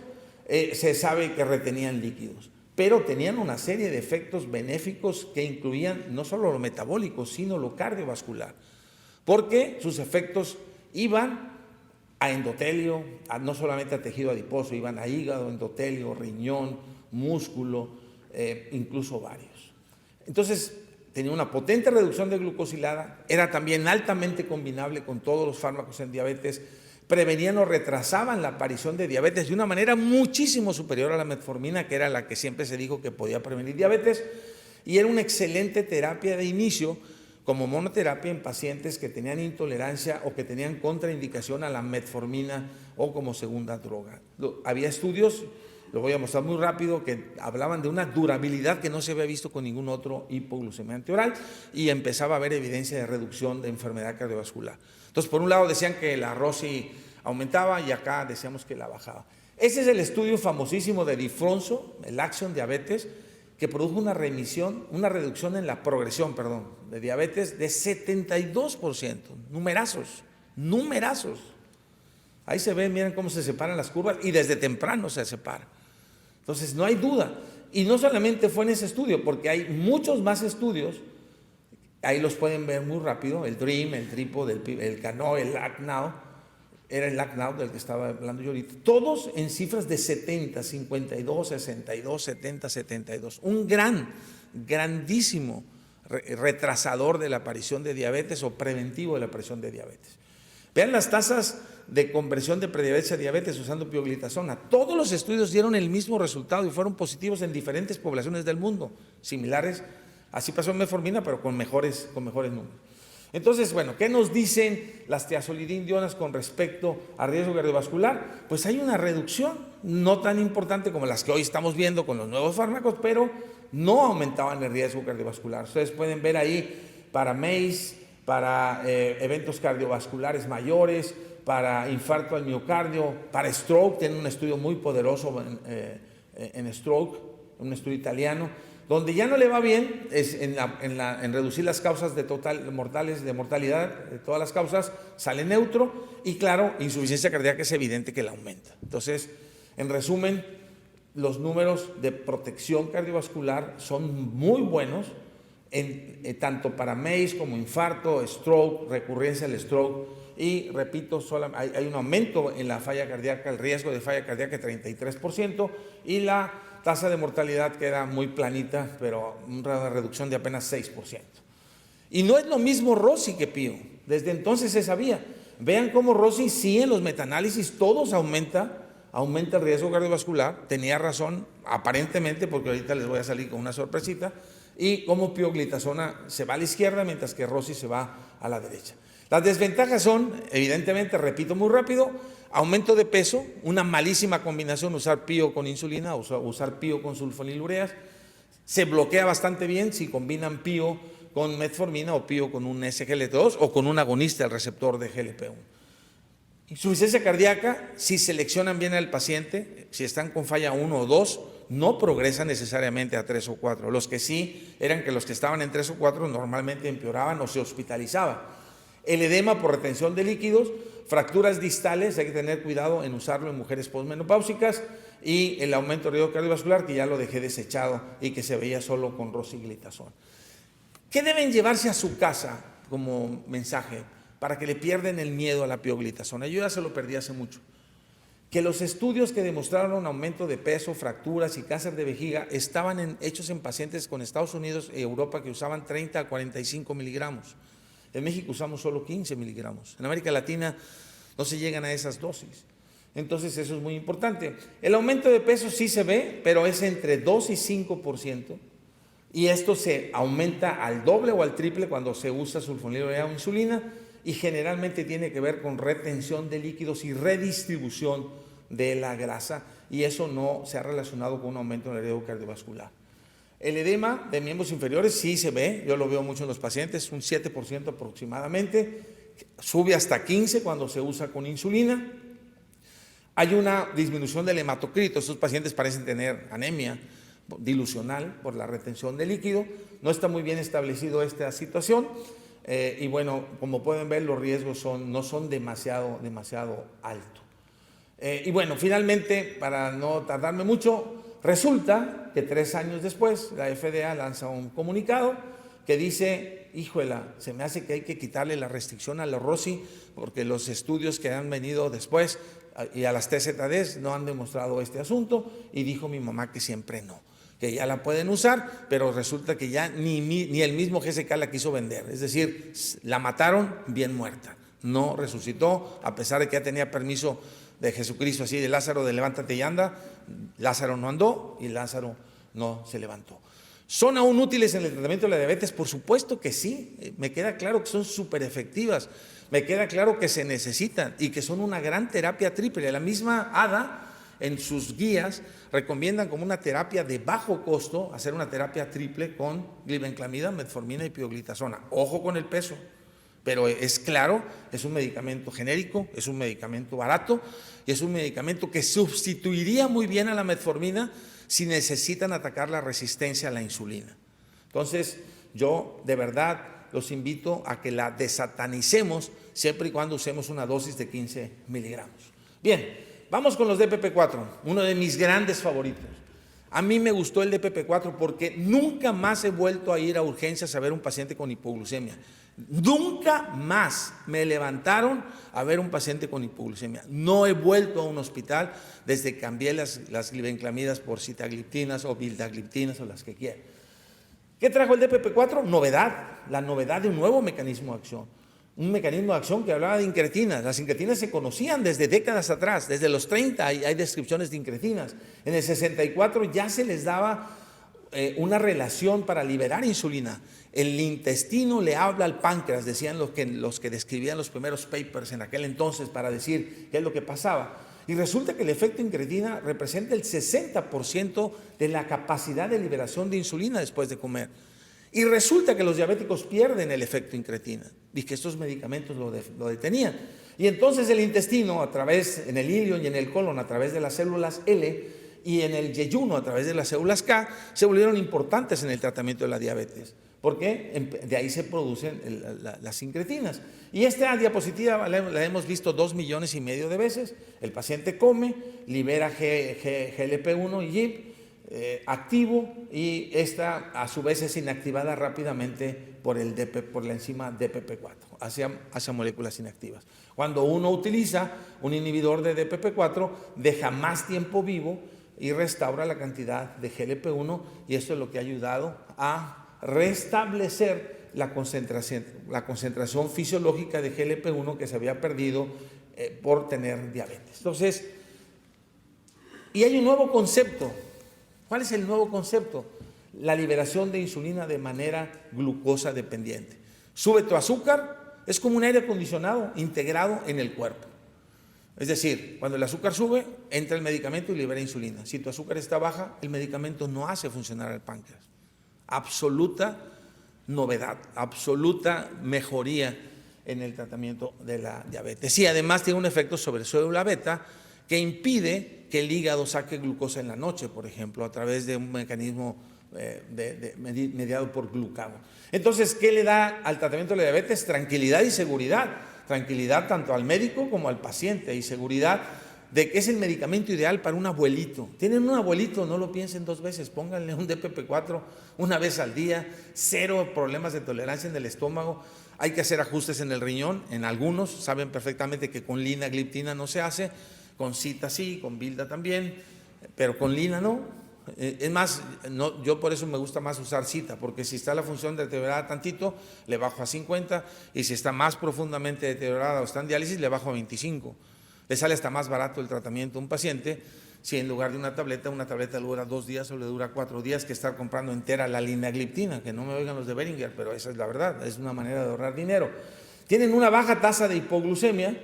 se sabe que retenían líquidos, pero tenían una serie de efectos benéficos que incluían no solo lo metabólico, sino lo cardiovascular, porque sus efectos iban a endotelio, no solamente a tejido adiposo, iban a hígado, endotelio, riñón, músculo, incluso ovarios. Entonces, tenía una potente reducción de glucosilada, era también altamente combinable con todos los fármacos en diabetes, prevenían o retrasaban la aparición de diabetes de una manera muchísimo superior a la metformina, que era la que siempre se dijo que podía prevenir diabetes, y era una excelente terapia de inicio como monoterapia en pacientes que tenían intolerancia o que tenían contraindicación a la metformina o como segunda droga. Había estudios, lo voy a mostrar muy rápido, que hablaban de una durabilidad que no se había visto con ningún otro hipoglucemiante oral y empezaba a haber evidencia de reducción de enfermedad cardiovascular. Entonces, por un lado decían que la ROSI aumentaba y acá decíamos que la bajaba. Ese es el estudio famosísimo de Difronso, el Action Diabetes, que produjo una reducción en la progresión, de diabetes de 72%, numerazos. Ahí se ven, miren cómo se separan las curvas y desde temprano se separa. Entonces, no hay duda. Y no solamente fue en ese estudio, porque hay muchos más estudios, ahí los pueden ver muy rápido, el DREAM, el TRIPO, el CANO, el LACNOW, era el LACNOW del que estaba hablando yo ahorita, todos en cifras de 70, 52, 62, 70, 72. Un grandísimo retrasador de la aparición de diabetes o preventivo de la aparición de diabetes. Vean las tasas de conversión de prediabetes a diabetes usando pioglitazona. Todos los estudios dieron el mismo resultado y fueron positivos en diferentes poblaciones del mundo, similares. Así pasó en metformina, pero con mejores números. Entonces, bueno, ¿qué nos dicen las tiazolidindionas con respecto al riesgo cardiovascular? Pues hay una reducción, no tan importante como las que hoy estamos viendo con los nuevos fármacos, pero no aumentaban el riesgo cardiovascular. Ustedes pueden ver ahí para MACE, para eventos cardiovasculares mayores, para infarto al miocardio, para stroke, tienen un estudio muy poderoso en stroke, un estudio italiano. Donde ya no le va bien es en reducir las causas de mortalidad, de todas las causas, sale neutro, y claro, insuficiencia cardíaca es evidente que la aumenta. Entonces, en resumen, los números de protección cardiovascular son muy buenos, tanto para MACE como infarto, stroke, recurrencia al stroke, y repito, hay un aumento en la falla cardíaca, el riesgo de falla cardíaca de 33%, y la tasa de mortalidad queda muy planita, pero una reducción de apenas 6%. Y no es lo mismo Rossi que Pío, desde entonces se sabía. Vean cómo Rossi sí en los metaanálisis todos aumenta el riesgo cardiovascular, tenía razón aparentemente, porque ahorita les voy a salir con una sorpresita, y cómo pioglitazona se va a la izquierda mientras que Rossi se va a la derecha. Las desventajas son, evidentemente, repito muy rápido, aumento de peso, una malísima combinación, usar pío con insulina, usar pío con sulfonilureas. Se bloquea bastante bien si combinan pío con metformina o pío con un SGLT2 o con un agonista del receptor de GLP-1. Insuficiencia cardíaca, si seleccionan bien al paciente, si están con falla 1 o 2, no progresan necesariamente a 3 o 4. Los que sí eran que los que estaban en 3 o 4 normalmente empeoraban o se hospitalizaban. El edema por retención de líquidos, fracturas distales, hay que tener cuidado en usarlo en mujeres posmenopáusicas, y el aumento de riesgo cardiovascular, que ya lo dejé desechado y que se veía solo con rosiglitazón. ¿Qué deben llevarse a su casa como mensaje para que le pierden el miedo a la pioglitazona? Yo ya se lo perdí hace mucho. Que los estudios que demostraron aumento de peso, fracturas y cáncer de vejiga estaban hechos en pacientes con Estados Unidos y Europa que usaban 30 a 45 miligramos. En México usamos solo 15 miligramos. En América Latina no se llegan a esas dosis. Entonces eso es muy importante. El aumento de peso sí se ve, pero es entre 2 y 5%. Y esto se aumenta al doble o al triple cuando se usa sulfonilurea o insulina, y generalmente tiene que ver con retención de líquidos y redistribución de la grasa, y eso no se ha relacionado con un aumento en el riesgo cardiovascular. El edema de miembros inferiores sí se ve, yo lo veo mucho en los pacientes, un 7% aproximadamente, sube hasta 15% cuando se usa con insulina. Hay una disminución del hematocrito, estos pacientes parecen tener anemia dilucional por la retención de líquido, no está muy bien establecido esta situación, y bueno, como pueden ver, los riesgos no son demasiado altos. Y bueno, finalmente, para no tardarme mucho, resulta que 3 años después la FDA lanza un comunicado que dice, híjola, se me hace que hay que quitarle la restricción a la Rossi, porque los estudios que han venido después y a las TZDs no han demostrado este asunto, y dijo mi mamá que siempre no, que ya la pueden usar, pero resulta que ya ni el mismo GSK la quiso vender, es decir, la mataron bien muerta, no resucitó, a pesar de que ya tenía permiso de Jesucristo, así de Lázaro, de levántate y anda. Lázaro no andó y Lázaro no se levantó. ¿Son aún útiles en el tratamiento de la diabetes? Por supuesto que sí, me queda claro que son súper efectivas, me queda claro que se necesitan y que son una gran terapia triple. La misma ADA en sus guías recomiendan como una terapia de bajo costo hacer una terapia triple con glibenclamida, metformina y pioglitazona. Ojo con el peso, pero es claro, es un medicamento genérico, es un medicamento barato y es un medicamento que sustituiría muy bien a la metformina si necesitan atacar la resistencia a la insulina. Entonces, yo de verdad los invito a que la desatanicemos siempre y cuando usemos una dosis de 15 miligramos. Bien, vamos con los DPP-4, uno de mis grandes favoritos. A mí me gustó el DPP-4 porque nunca más he vuelto a ir a urgencias a ver un paciente con hipoglucemia. Nunca más me levantaron a ver un paciente con hipoglucemia. No he vuelto a un hospital desde que cambié las glibenclamidas por sitagliptinas o vildagliptinas o las que quieran. ¿Qué trajo el DPP-4? Novedad, la novedad de un nuevo mecanismo de acción. Un mecanismo de acción que hablaba de incretinas. Las incretinas se conocían desde décadas atrás, desde los 30 hay descripciones de incretinas. En el 64 ya se les daba una relación para liberar insulina. El intestino le habla al páncreas, decían los que describían los primeros papers en aquel entonces para decir qué es lo que pasaba. Y resulta que el efecto incretina representa el 60% de la capacidad de liberación de insulina después de comer. Y resulta que los diabéticos pierden el efecto incretina y que estos medicamentos lo detenían. Y entonces el intestino, a través, en el ilio y en el colon, a través de las células L, y en el yeyuno, a través de las células K, se volvieron importantes en el tratamiento de la diabetes, porque de ahí se producen las incretinas. Y esta diapositiva la hemos visto 2,5 millones de veces. El paciente come, libera GLP-1 y GIP, activo, y esta a su vez es inactivada rápidamente por la enzima DPP4 hacia moléculas inactivas. Cuando uno utiliza un inhibidor de DPP4, deja más tiempo vivo y restaura la cantidad de GLP-1, y esto es lo que ha ayudado a restablecer la concentración fisiológica de GLP-1 que se había perdido por tener diabetes. Entonces, y hay un nuevo concepto. ¿Cuál es el nuevo concepto? La liberación de insulina de manera glucosa dependiente. Sube tu azúcar, es como un aire acondicionado integrado en el cuerpo. Es decir, cuando el azúcar sube, entra el medicamento y libera insulina. Si tu azúcar está baja, el medicamento no hace funcionar al páncreas. Absoluta novedad, absoluta mejoría en el tratamiento de la diabetes. Y además tiene un efecto sobre célula beta que impide que el hígado saque glucosa en la noche, por ejemplo, a través de un mecanismo mediado por glucagón. Entonces, ¿qué le da al tratamiento de la diabetes? Tranquilidad y seguridad. Tranquilidad tanto al médico como al paciente, y seguridad de que es el medicamento ideal para un abuelito. Tienen un abuelito, no lo piensen 2 veces, pónganle un DPP4 una vez al día, 0 problemas de tolerancia en el estómago. Hay que hacer ajustes en el riñón, en algunos saben perfectamente que con linagliptina no se hace, con cita sí, con bilda también, pero con lina no. Es más, yo por eso me gusta más usar cita, porque si está la función deteriorada tantito, le bajo a 50, y si está más profundamente deteriorada o está en diálisis, le bajo a 25. Le sale hasta más barato el tratamiento a un paciente si en lugar de una tableta le dura 2 días o le dura 4 días que estar comprando entera la linagliptina, que no me oigan los de Beringer, pero esa es la verdad, es una manera de ahorrar dinero. Tienen una baja tasa de hipoglucemia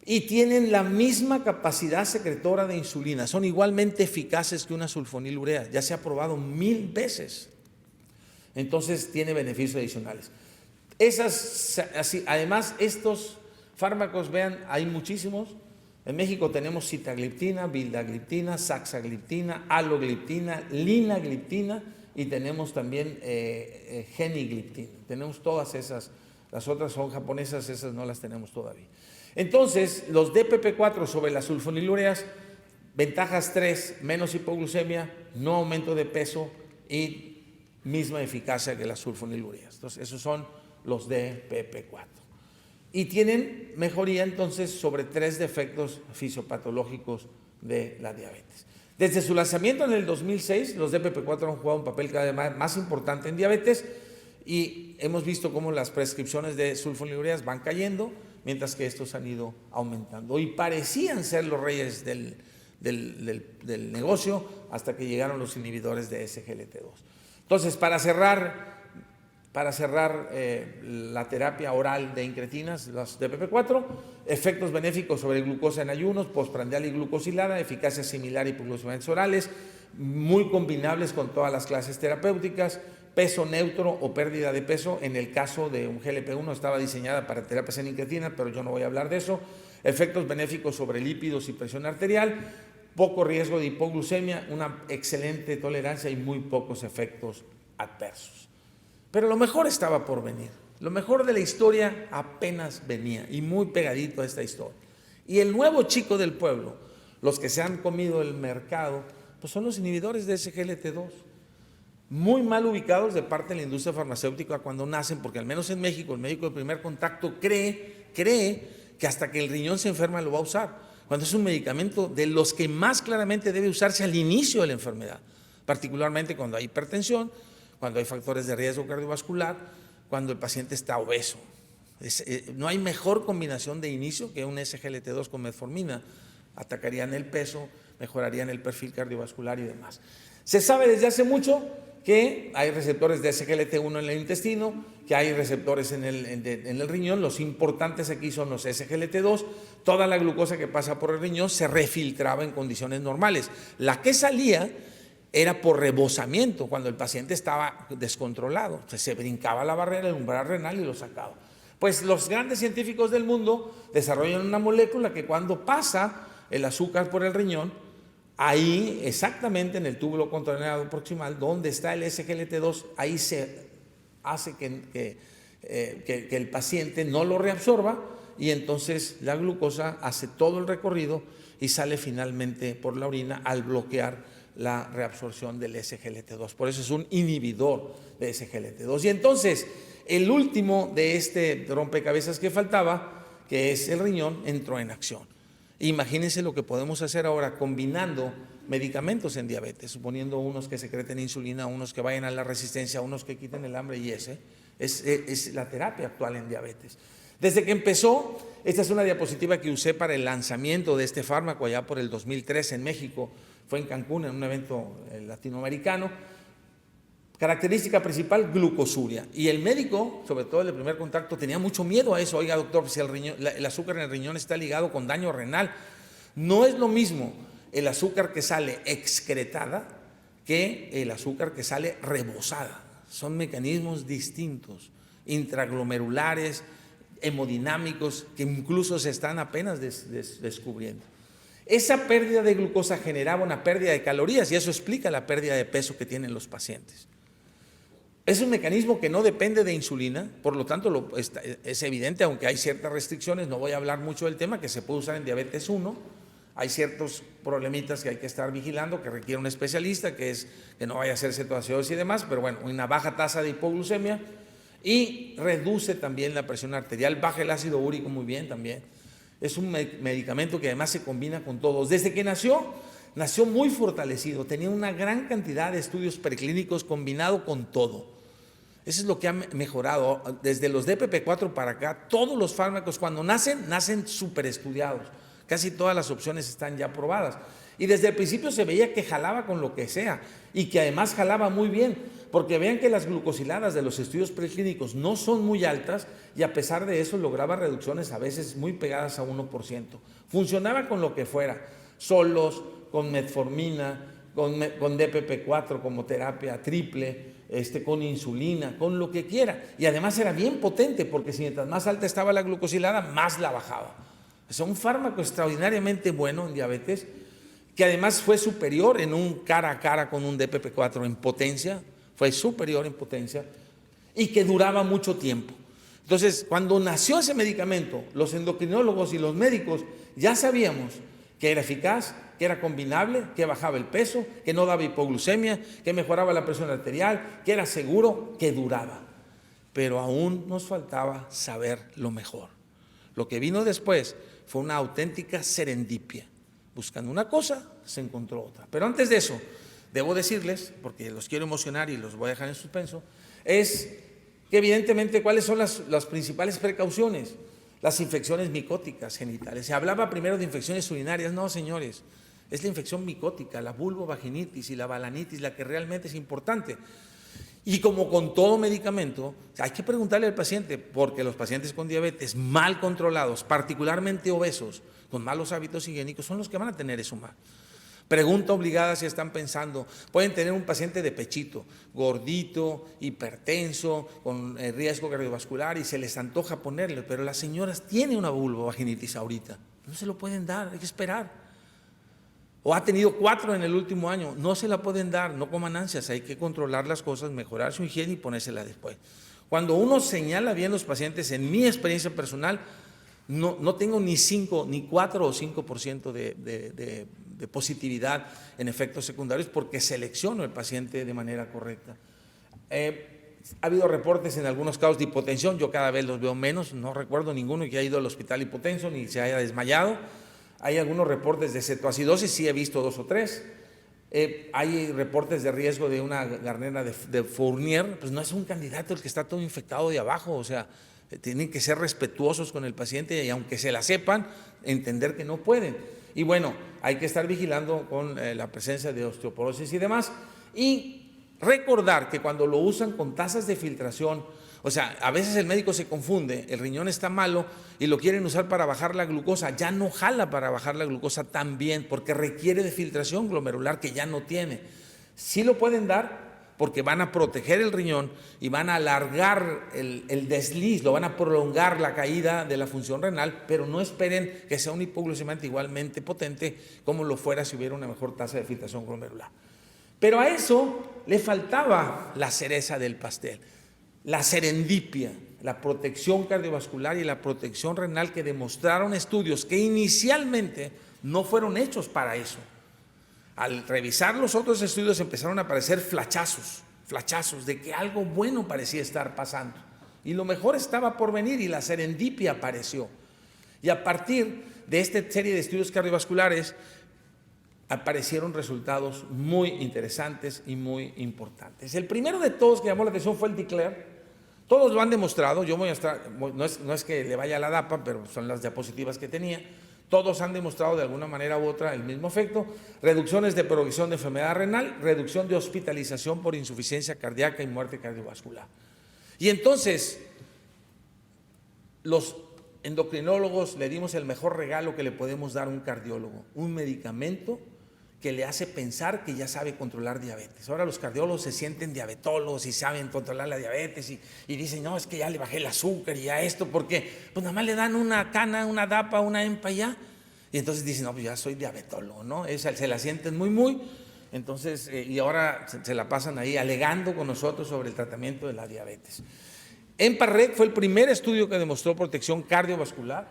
y tienen la misma capacidad secretora de insulina, son igualmente eficaces que una sulfonilurea, ya se ha probado 1000 veces. Entonces tiene beneficios adicionales. Además, estos fármacos, vean, hay muchísimos. En México tenemos sitagliptina, vildagliptina, saxagliptina, alogliptina, linagliptina, y tenemos también genigliptina. Tenemos todas esas, las otras son japonesas, esas no las tenemos todavía. Entonces, los DPP4 sobre las sulfonilureas, ventajas 3, menos hipoglucemia, no aumento de peso y misma eficacia que las sulfonilureas. Entonces, esos son los DPP4. Y tienen mejoría entonces sobre 3 defectos fisiopatológicos de la diabetes. Desde su lanzamiento en el 2006, los DPP4 han jugado un papel cada vez más importante en diabetes, y hemos visto cómo las prescripciones de sulfonilureas van cayendo, mientras que estos han ido aumentando. Y parecían ser los reyes del negocio hasta que llegaron los inhibidores de SGLT2. Entonces, para cerrar la terapia oral de incretinas, los DPP4, efectos benéficos sobre glucosa en ayunos, postprandial y glucosilada, eficacia similar a hipoglucemiantes orales, muy combinables con todas las clases terapéuticas, peso neutro o pérdida de peso. En el caso de un GLP-1 estaba diseñada para terapias en incretina, pero yo no voy a hablar de eso. Efectos benéficos sobre lípidos y presión arterial, poco riesgo de hipoglucemia, una excelente tolerancia y muy pocos efectos adversos. Pero lo mejor estaba por venir. Lo mejor de la historia apenas venía, y muy pegadito a esta historia. Y el nuevo chico del pueblo, los que se han comido el mercado, pues son los inhibidores de SGLT2. Muy mal ubicados de parte de la industria farmacéutica cuando nacen, porque al menos en México el médico de primer contacto cree que hasta que el riñón se enferma lo va a usar, cuando es un medicamento de los que más claramente debe usarse al inicio de la enfermedad, particularmente cuando hay hipertensión, cuando hay factores de riesgo cardiovascular, cuando el paciente está obeso. No hay mejor combinación de inicio que un SGLT2 con metformina. Atacarían el peso, mejorarían el perfil cardiovascular y demás. Se sabe desde hace mucho que hay receptores de SGLT1 en el intestino, que hay receptores en el riñón. Los importantes aquí son los SGLT2. Toda la glucosa que pasa por el riñón se refiltraba en condiciones normales. La que salía era por rebosamiento, cuando el paciente estaba descontrolado. O sea, se brincaba la barrera, el umbral renal y lo sacaba. Pues los grandes científicos del mundo desarrollan una molécula que cuando pasa el azúcar por el riñón, ahí exactamente en el túbulo contorneado proximal, donde está el SGLT2, ahí se hace que el paciente no lo reabsorba y entonces la glucosa hace todo el recorrido y sale finalmente por la orina al bloquear la reabsorción del SGLT2. Por eso es un inhibidor de SGLT2. Y entonces el último de este rompecabezas que faltaba, que es el riñón, entró en acción. Imagínense lo que podemos hacer ahora combinando medicamentos en diabetes, suponiendo unos que secreten insulina, unos que vayan a la resistencia, unos que quiten el hambre, y ese es la terapia actual en diabetes. Desde que empezó, esta es una diapositiva que usé para el lanzamiento de este fármaco allá por el 2003 en México, fue en Cancún en un evento latinoamericano. Característica principal, glucosuria. Y el médico, sobre todo el de primer contacto, tenía mucho miedo a eso. Oiga, doctor, si el azúcar en el riñón está ligado con daño renal. No es lo mismo el azúcar que sale excretada que el azúcar que sale rebosada. Son mecanismos distintos, intraglomerulares, hemodinámicos, que incluso se están apenas descubriendo. Esa pérdida de glucosa generaba una pérdida de calorías y eso explica la pérdida de peso que tienen los pacientes. Es un mecanismo que no depende de insulina, por lo tanto es evidente, aunque hay ciertas restricciones, no voy a hablar mucho del tema, que se puede usar en diabetes 1, hay ciertos problemitas que hay que estar vigilando, que requiere un especialista, que no vaya a hacer cetoacidosis y demás, pero bueno, una baja tasa de hipoglucemia y reduce también la presión arterial, baja el ácido úrico muy bien también. Es un medicamento que además se combina con todos. Desde que nació muy fortalecido, tenía una gran cantidad de estudios preclínicos combinado con todo. Eso es lo que ha mejorado. Desde los DPP4 para acá, todos los fármacos cuando nacen súper estudiados. Casi todas las opciones están ya probadas. Y desde el principio se veía que jalaba con lo que sea y que además jalaba muy bien, porque vean que las glucosiladas de los estudios preclínicos no son muy altas y a pesar de eso lograba reducciones a veces muy pegadas a 1%. Funcionaba con lo que fuera, solos, con metformina, con DPP4 como terapia triple, con insulina, con lo que quiera. Y además era bien potente porque si mientras más alta estaba la glucosilada, más la bajaba. Es un fármaco extraordinariamente bueno en diabetes, que además fue superior en un cara a cara con un DPP4 en potencia, fue superior en potencia y que duraba mucho tiempo. Entonces, cuando nació ese medicamento, los endocrinólogos y los médicos ya sabíamos que era eficaz, que era combinable, que bajaba el peso, que no daba hipoglucemia, que mejoraba la presión arterial, que era seguro, que duraba. Pero aún nos faltaba saber lo mejor. Lo que vino después fue una auténtica serendipia. Buscando una cosa, se encontró otra. Pero antes de eso, debo decirles, porque los quiero emocionar y los voy a dejar en suspenso, es que evidentemente cuáles son las principales precauciones. Las infecciones micóticas genitales. Se hablaba primero de infecciones urinarias. No, señores, es la infección micótica, la vulvovaginitis y la balanitis la que realmente es importante. Y como con todo medicamento, hay que preguntarle al paciente, porque los pacientes con diabetes mal controlados, particularmente obesos, con malos hábitos higiénicos, son los que van a tener eso mal. Pregunta obligada si están pensando, pueden tener un paciente de pechito, gordito, hipertenso, con riesgo cardiovascular y se les antoja ponerle, pero las señoras tienen una vulvovaginitis ahorita, no se lo pueden dar, hay que esperar. O ha tenido 4 en el último año, no se la pueden dar, no coman ansias, hay que controlar las cosas, mejorar su higiene y ponérsela después. Cuando uno señala bien los pacientes, en mi experiencia personal, no tengo ni 4 o 5% de positividad en efectos secundarios porque selecciono el paciente de manera correcta. Ha habido reportes en algunos casos de hipotensión, yo cada vez los veo menos, no recuerdo ninguno que haya ido al hospital hipotenso ni se haya desmayado. Hay algunos reportes de cetoacidosis, sí he visto 2 o 3. Hay reportes de riesgo de una garnera de Fournier, pues no es un candidato el que está todo infectado de abajo, o sea, tienen que ser respetuosos con el paciente y aunque se la sepan, entender que no pueden. Y bueno, hay que estar vigilando con la presencia de osteoporosis y demás. y recordar que cuando lo usan con tasas de filtración, o sea, a veces el médico se confunde, el riñón está malo y lo quieren usar para bajar la glucosa, ya no jala para bajar la glucosa tan bien porque requiere de filtración glomerular que ya no tiene. Sí lo pueden dar porque van a proteger el riñón y van a alargar el desliz, lo van a prolongar la caída de la función renal, pero no esperen que sea un hipoglucemiante igualmente potente como lo fuera si hubiera una mejor tasa de filtración glomerular. Pero a eso le faltaba la cereza del pastel, la serendipia, la protección cardiovascular y la protección renal que demostraron estudios que inicialmente no fueron hechos para eso. Al revisar los otros estudios empezaron a aparecer flachazos de que algo bueno parecía estar pasando. Y lo mejor estaba por venir y la serendipia apareció. Y a partir de esta serie de estudios cardiovasculares aparecieron resultados muy interesantes y muy importantes. El primero de todos que llamó la atención fue el DECLARE. Todos lo han demostrado, yo voy a estar, no es que le vaya a la DAPA, pero son las diapositivas que tenía. Todos han demostrado de alguna manera u otra el mismo efecto: reducciones de progresión de enfermedad renal, reducción de hospitalización por insuficiencia cardíaca y muerte cardiovascular. Y entonces, los endocrinólogos le dimos el mejor regalo que le podemos dar a un cardiólogo: un medicamento que le hace pensar que ya sabe controlar diabetes. Ahora los cardiólogos se sienten diabetólogos y saben controlar la diabetes y dicen, no, es que ya le bajé el azúcar y ya esto, porque pues nada más le dan una cana, una DAPA, una EMPA y ya. Y entonces dicen, no, pues ya soy diabetólogo, ¿no? Se la sienten muy. Entonces, y ahora se la pasan ahí alegando con nosotros sobre el tratamiento de la diabetes. EMPA-REG fue el primer estudio que demostró protección cardiovascular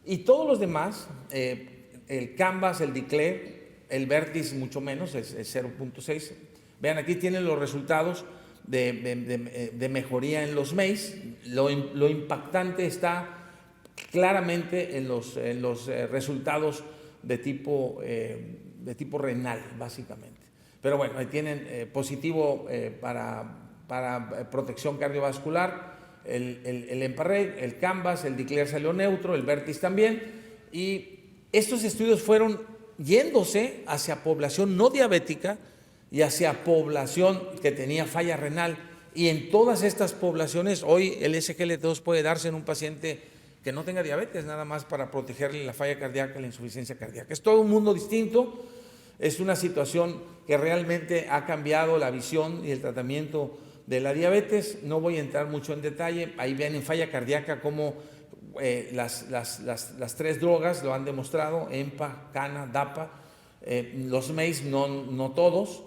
y todos los demás, el CANVAS, el DECLARE, el Vertis mucho menos, es 0.6. Vean, aquí tienen los resultados de mejoría en los MACE. Lo impactante está claramente en los resultados de tipo renal, básicamente. Pero bueno, ahí tienen positivo para protección cardiovascular, el EMPA-REG, el CANVAS, el DECLARE salió neutro, el Vertis también, y estos estudios fueron yéndose hacia población no diabética y hacia población que tenía falla renal. Y en todas estas poblaciones, hoy el SGLT2 puede darse en un paciente que no tenga diabetes, nada más para protegerle la falla cardíaca y la insuficiencia cardíaca. Es todo un mundo distinto, es una situación que realmente ha cambiado la visión y el tratamiento de la diabetes. No voy a entrar mucho en detalle, ahí ven en falla cardíaca cómo las tres drogas lo han demostrado: EMPA, CANA, DAPA, los MACE no todos,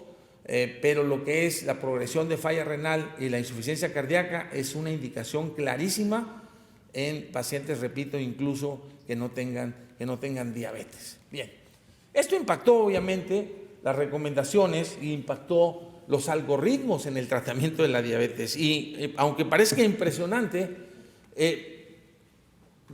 pero lo que es la progresión de falla renal y la insuficiencia cardíaca es una indicación clarísima en pacientes, repito, incluso que no tengan diabetes. Bien, esto impactó obviamente las recomendaciones y impactó los algoritmos en el tratamiento de la diabetes y aunque parezca impresionante,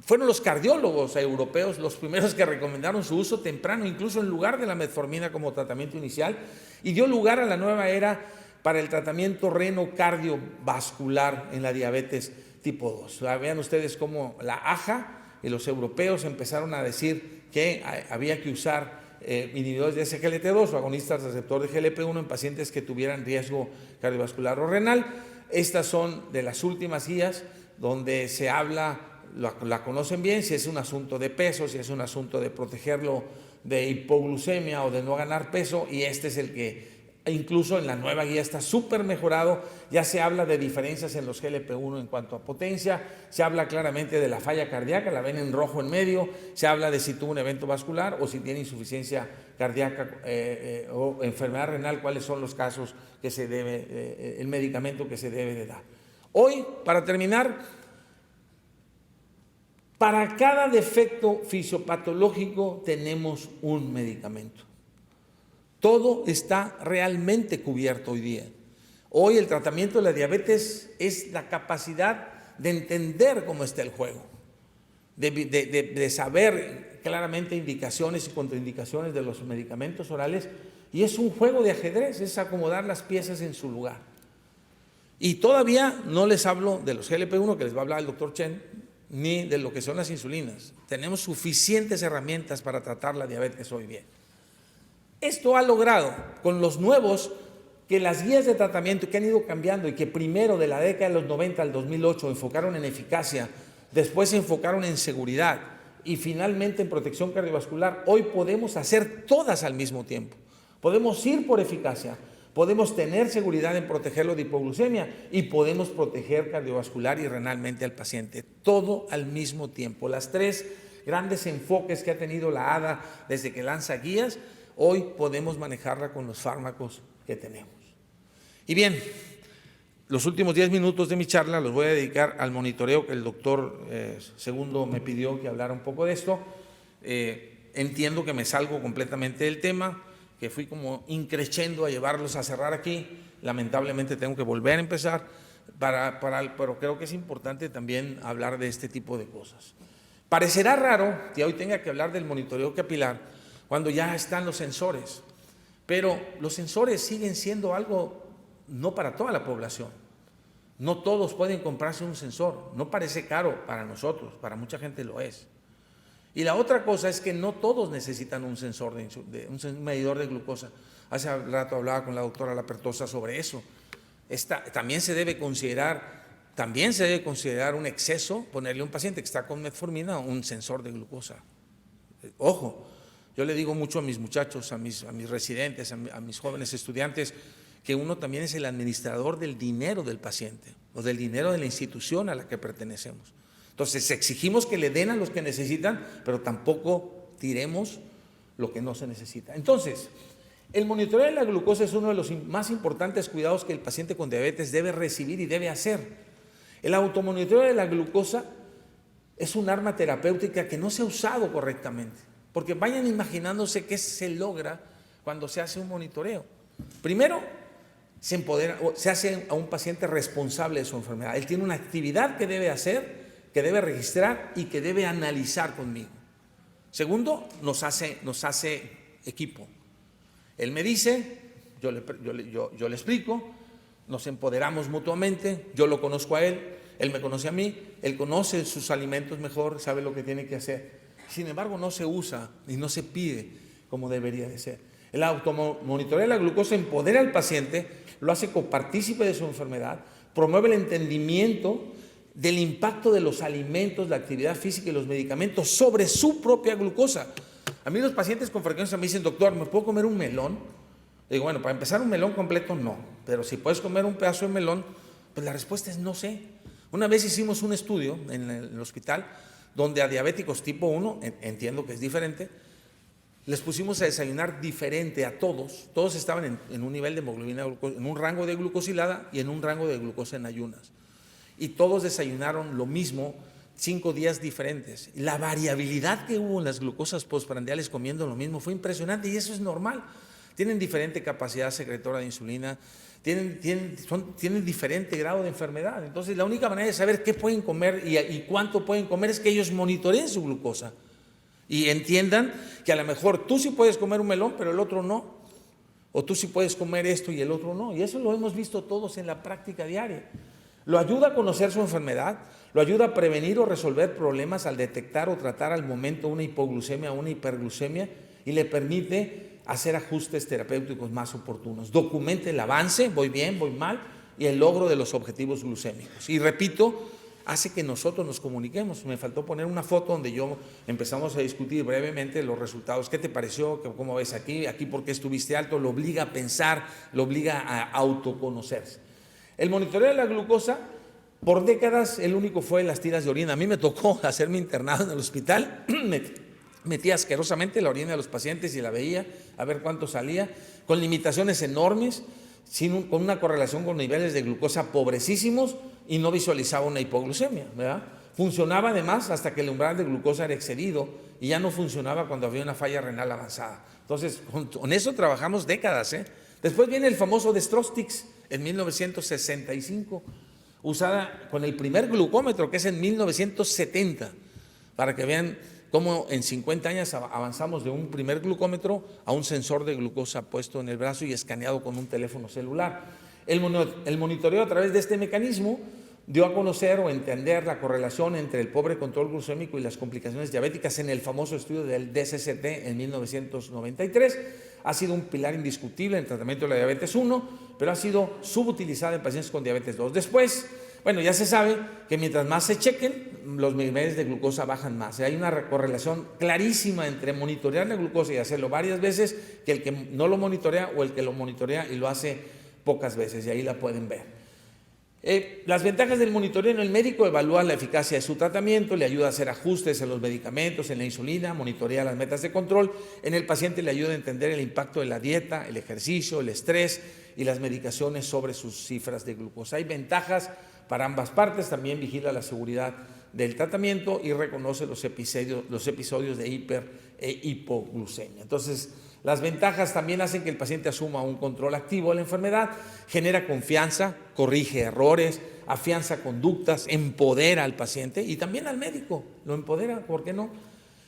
fueron los cardiólogos europeos los primeros que recomendaron su uso temprano, incluso en lugar de la metformina como tratamiento inicial, y dio lugar a la nueva era para el tratamiento renio-cardiovascular en la diabetes tipo 2. Vean ustedes cómo la AJA y los europeos empezaron a decir que había que usar inhibidores de SGLT2 o agonistas receptor de GLP-1 en pacientes que tuvieran riesgo cardiovascular o renal. Estas son de las últimas guías donde se habla, la conocen bien, si es un asunto de peso, si es un asunto de protegerlo de hipoglucemia o de no ganar peso, y este es el que incluso en la nueva guía está súper mejorado. Ya se habla de diferencias en los GLP-1 en cuanto a potencia, se habla claramente de la falla cardíaca, la ven en rojo en medio, se habla de si tuvo un evento vascular o si tiene insuficiencia cardíaca o enfermedad renal, cuáles son los casos que se debe, el medicamento que se debe de dar. Hoy, para terminar, para cada defecto fisiopatológico tenemos un medicamento. Todo está realmente cubierto hoy día. Hoy el tratamiento de la diabetes es la capacidad de entender cómo está el juego, de saber claramente indicaciones y contraindicaciones de los medicamentos orales, y es un juego de ajedrez, es acomodar las piezas en su lugar. Y todavía no les hablo de los GLP-1 que les va a hablar el doctor Chen, ni de lo que son las insulinas. Tenemos suficientes herramientas para tratar la diabetes hoy bien. Esto ha logrado con los nuevos que las guías de tratamiento que han ido cambiando y que primero de la década de los 90 al 2008 enfocaron en eficacia, después se enfocaron en seguridad y finalmente en protección cardiovascular, hoy podemos hacer todas al mismo tiempo. Podemos ir por eficacia, podemos tener seguridad en protegerlo de hipoglucemia y podemos proteger cardiovascular y renalmente al paciente, todo al mismo tiempo. Las tres grandes enfoques que ha tenido la ADA desde que lanza guías, hoy podemos manejarla con los fármacos que tenemos. Y bien, los últimos 10 minutos de mi charla los voy a dedicar al monitoreo que el doctor Segundo me pidió que hablara un poco de esto. Entiendo que me salgo completamente del tema, que fui como increciendo a llevarlos a cerrar aquí. Lamentablemente tengo que volver a empezar, pero creo que es importante también hablar de este tipo de cosas. Parecerá raro que hoy tenga que hablar del monitoreo capilar cuando ya están los sensores, pero los sensores siguen siendo algo no para toda la población. No todos pueden comprarse un sensor, no parece caro para nosotros, para mucha gente lo es. Y la otra cosa es que no todos necesitan un sensor, un medidor de glucosa. Hace rato hablaba con la doctora Lapertosa sobre eso. También se debe considerar un exceso, ponerle a un paciente que está con metformina un sensor de glucosa. Ojo, yo le digo mucho a mis muchachos, a mis residentes, a mis jóvenes estudiantes, que uno también es el administrador del dinero del paciente o del dinero de la institución a la que pertenecemos. Entonces exigimos que le den a los que necesitan, pero tampoco tiremos lo que no se necesita. Entonces, el monitoreo de la glucosa es uno de los más importantes cuidados que el paciente con diabetes debe recibir y debe hacer. El automonitoreo de la glucosa es un arma terapéutica que no se ha usado correctamente, porque vayan imaginándose qué se logra cuando se hace un monitoreo. Primero, se hace a un paciente responsable de su enfermedad. Él tiene una actividad que debe hacer, que debe registrar y que debe analizar conmigo. Segundo, nos hace equipo. Él me dice, yo le explico, nos empoderamos mutuamente, yo lo conozco a él, él me conoce a mí, él conoce sus alimentos mejor, sabe lo que tiene que hacer. Sin embargo, no se usa y no se pide como debería de ser. El automonitoreo de la glucosa empodera al paciente, lo hace copartícipe de su enfermedad, promueve el entendimiento del impacto de los alimentos, la actividad física y los medicamentos sobre su propia glucosa. A mí los pacientes con frecuencia me dicen, doctor, ¿me puedo comer un melón? Le digo, bueno, para empezar un melón completo no, pero si puedes comer un pedazo de melón, pues la respuesta es no sé. Una vez hicimos un estudio en el hospital donde a diabéticos tipo 1, entiendo que es diferente, les pusimos a desayunar diferente a todos. Todos estaban en un nivel de hemoglobina, en un rango de glucosilada y en un rango de glucosa en ayunas. Y todos desayunaron lo mismo 5 días diferentes. La variabilidad que hubo en las glucosas postprandiales comiendo lo mismo fue impresionante y eso es normal. Tienen diferente capacidad secretora de insulina, tienen diferente grado de enfermedad. Entonces la única manera de saber qué pueden comer y cuánto pueden comer es que ellos monitoreen su glucosa y entiendan que a lo mejor tú sí puedes comer un melón pero el otro no, o tú sí puedes comer esto y el otro no, y eso lo hemos visto todos en la práctica diaria. Lo ayuda a conocer su enfermedad, lo ayuda a prevenir o resolver problemas al detectar o tratar al momento una hipoglucemia o una hiperglucemia y le permite hacer ajustes terapéuticos más oportunos. Documente el avance, voy bien, voy mal, y el logro de los objetivos glucémicos. Y repito, hace que nosotros nos comuniquemos. Me faltó poner una foto donde empezamos a discutir brevemente los resultados. ¿Qué te pareció? ¿Cómo ves aquí? ¿Aquí por qué estuviste alto? Lo obliga a pensar, lo obliga a autoconocerse. El monitoreo de la glucosa, por décadas, el único fue las tiras de orina. A mí me tocó hacerme internado en el hospital, metía asquerosamente la orina de los pacientes y la veía, a ver cuánto salía, con limitaciones enormes, con una correlación con niveles de glucosa pobrecísimos y no visualizaba una hipoglucemia, ¿verdad? Funcionaba además hasta que el umbral de glucosa era excedido y ya no funcionaba cuando había una falla renal avanzada. Entonces, con eso trabajamos décadas, ¿eh? Después viene el famoso Destrostix en 1965, usada con el primer glucómetro, que es en 1970, para que vean cómo en 50 años avanzamos de un primer glucómetro a un sensor de glucosa puesto en el brazo y escaneado con un teléfono celular. El monitoreo a través de este mecanismo dio a conocer o entender la correlación entre el pobre control glucémico y las complicaciones diabéticas en el famoso estudio del DSCT en 1993. Ha sido un pilar indiscutible en el tratamiento de la diabetes 1, pero ha sido subutilizada en pacientes con diabetes 2. Después, bueno, ya se sabe que mientras más se chequen, los niveles de glucosa bajan más. Hay una correlación clarísima entre monitorear la glucosa y hacerlo varias veces que el que no lo monitorea o el que lo monitorea y lo hace pocas veces, y ahí la pueden ver. Las ventajas del monitoreo: el médico evalúa la eficacia de su tratamiento, le ayuda a hacer ajustes en los medicamentos, en la insulina, monitorea las metas de control. En el paciente le ayuda a entender el impacto de la dieta, el ejercicio, el estrés y las medicaciones sobre sus cifras de glucosa. Hay ventajas para ambas partes. También vigila la seguridad del tratamiento y reconoce los episodios de hiper e hipoglucemia. Entonces, las ventajas también hacen que el paciente asuma un control activo de la enfermedad, genera confianza, corrige errores, afianza conductas, empodera al paciente y también al médico, lo empodera, ¿por qué no?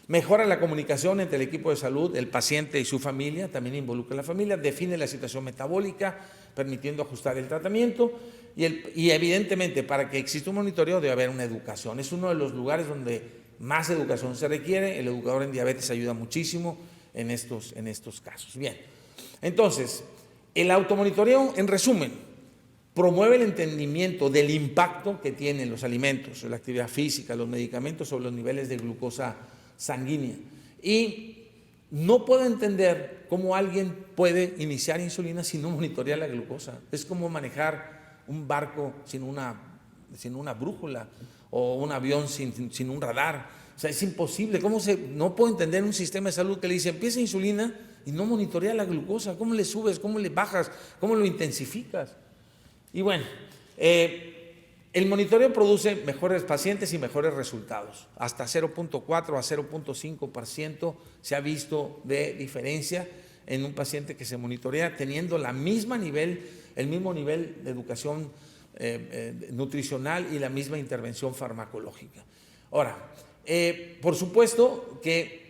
Mejora la comunicación entre el equipo de salud, el paciente y su familia, también involucra a la familia, define la situación metabólica, permitiendo ajustar el tratamiento y evidentemente para que exista un monitoreo debe haber una educación. Es uno de los lugares donde más educación se requiere. El educador en diabetes ayuda muchísimo en estos casos. Bien, entonces, el automonitoreo, en resumen, promueve el entendimiento del impacto que tienen los alimentos, la actividad física, los medicamentos sobre los niveles de glucosa sanguínea. Y no puedo entender cómo alguien puede iniciar insulina si no monitorea la glucosa. Es como manejar un barco sin una brújula o un avión sin un radar. O sea, es imposible. No puedo entender un sistema de salud que le dice empieza insulina y no monitorea la glucosa. ¿Cómo le subes? ¿Cómo le bajas? ¿Cómo lo intensificas? Y bueno, el monitoreo produce mejores pacientes y mejores resultados. Hasta 0.4 a 0.5% se ha visto de diferencia en un paciente que se monitorea teniendo el mismo nivel de educación nutricional y la misma intervención farmacológica. Ahora, por supuesto que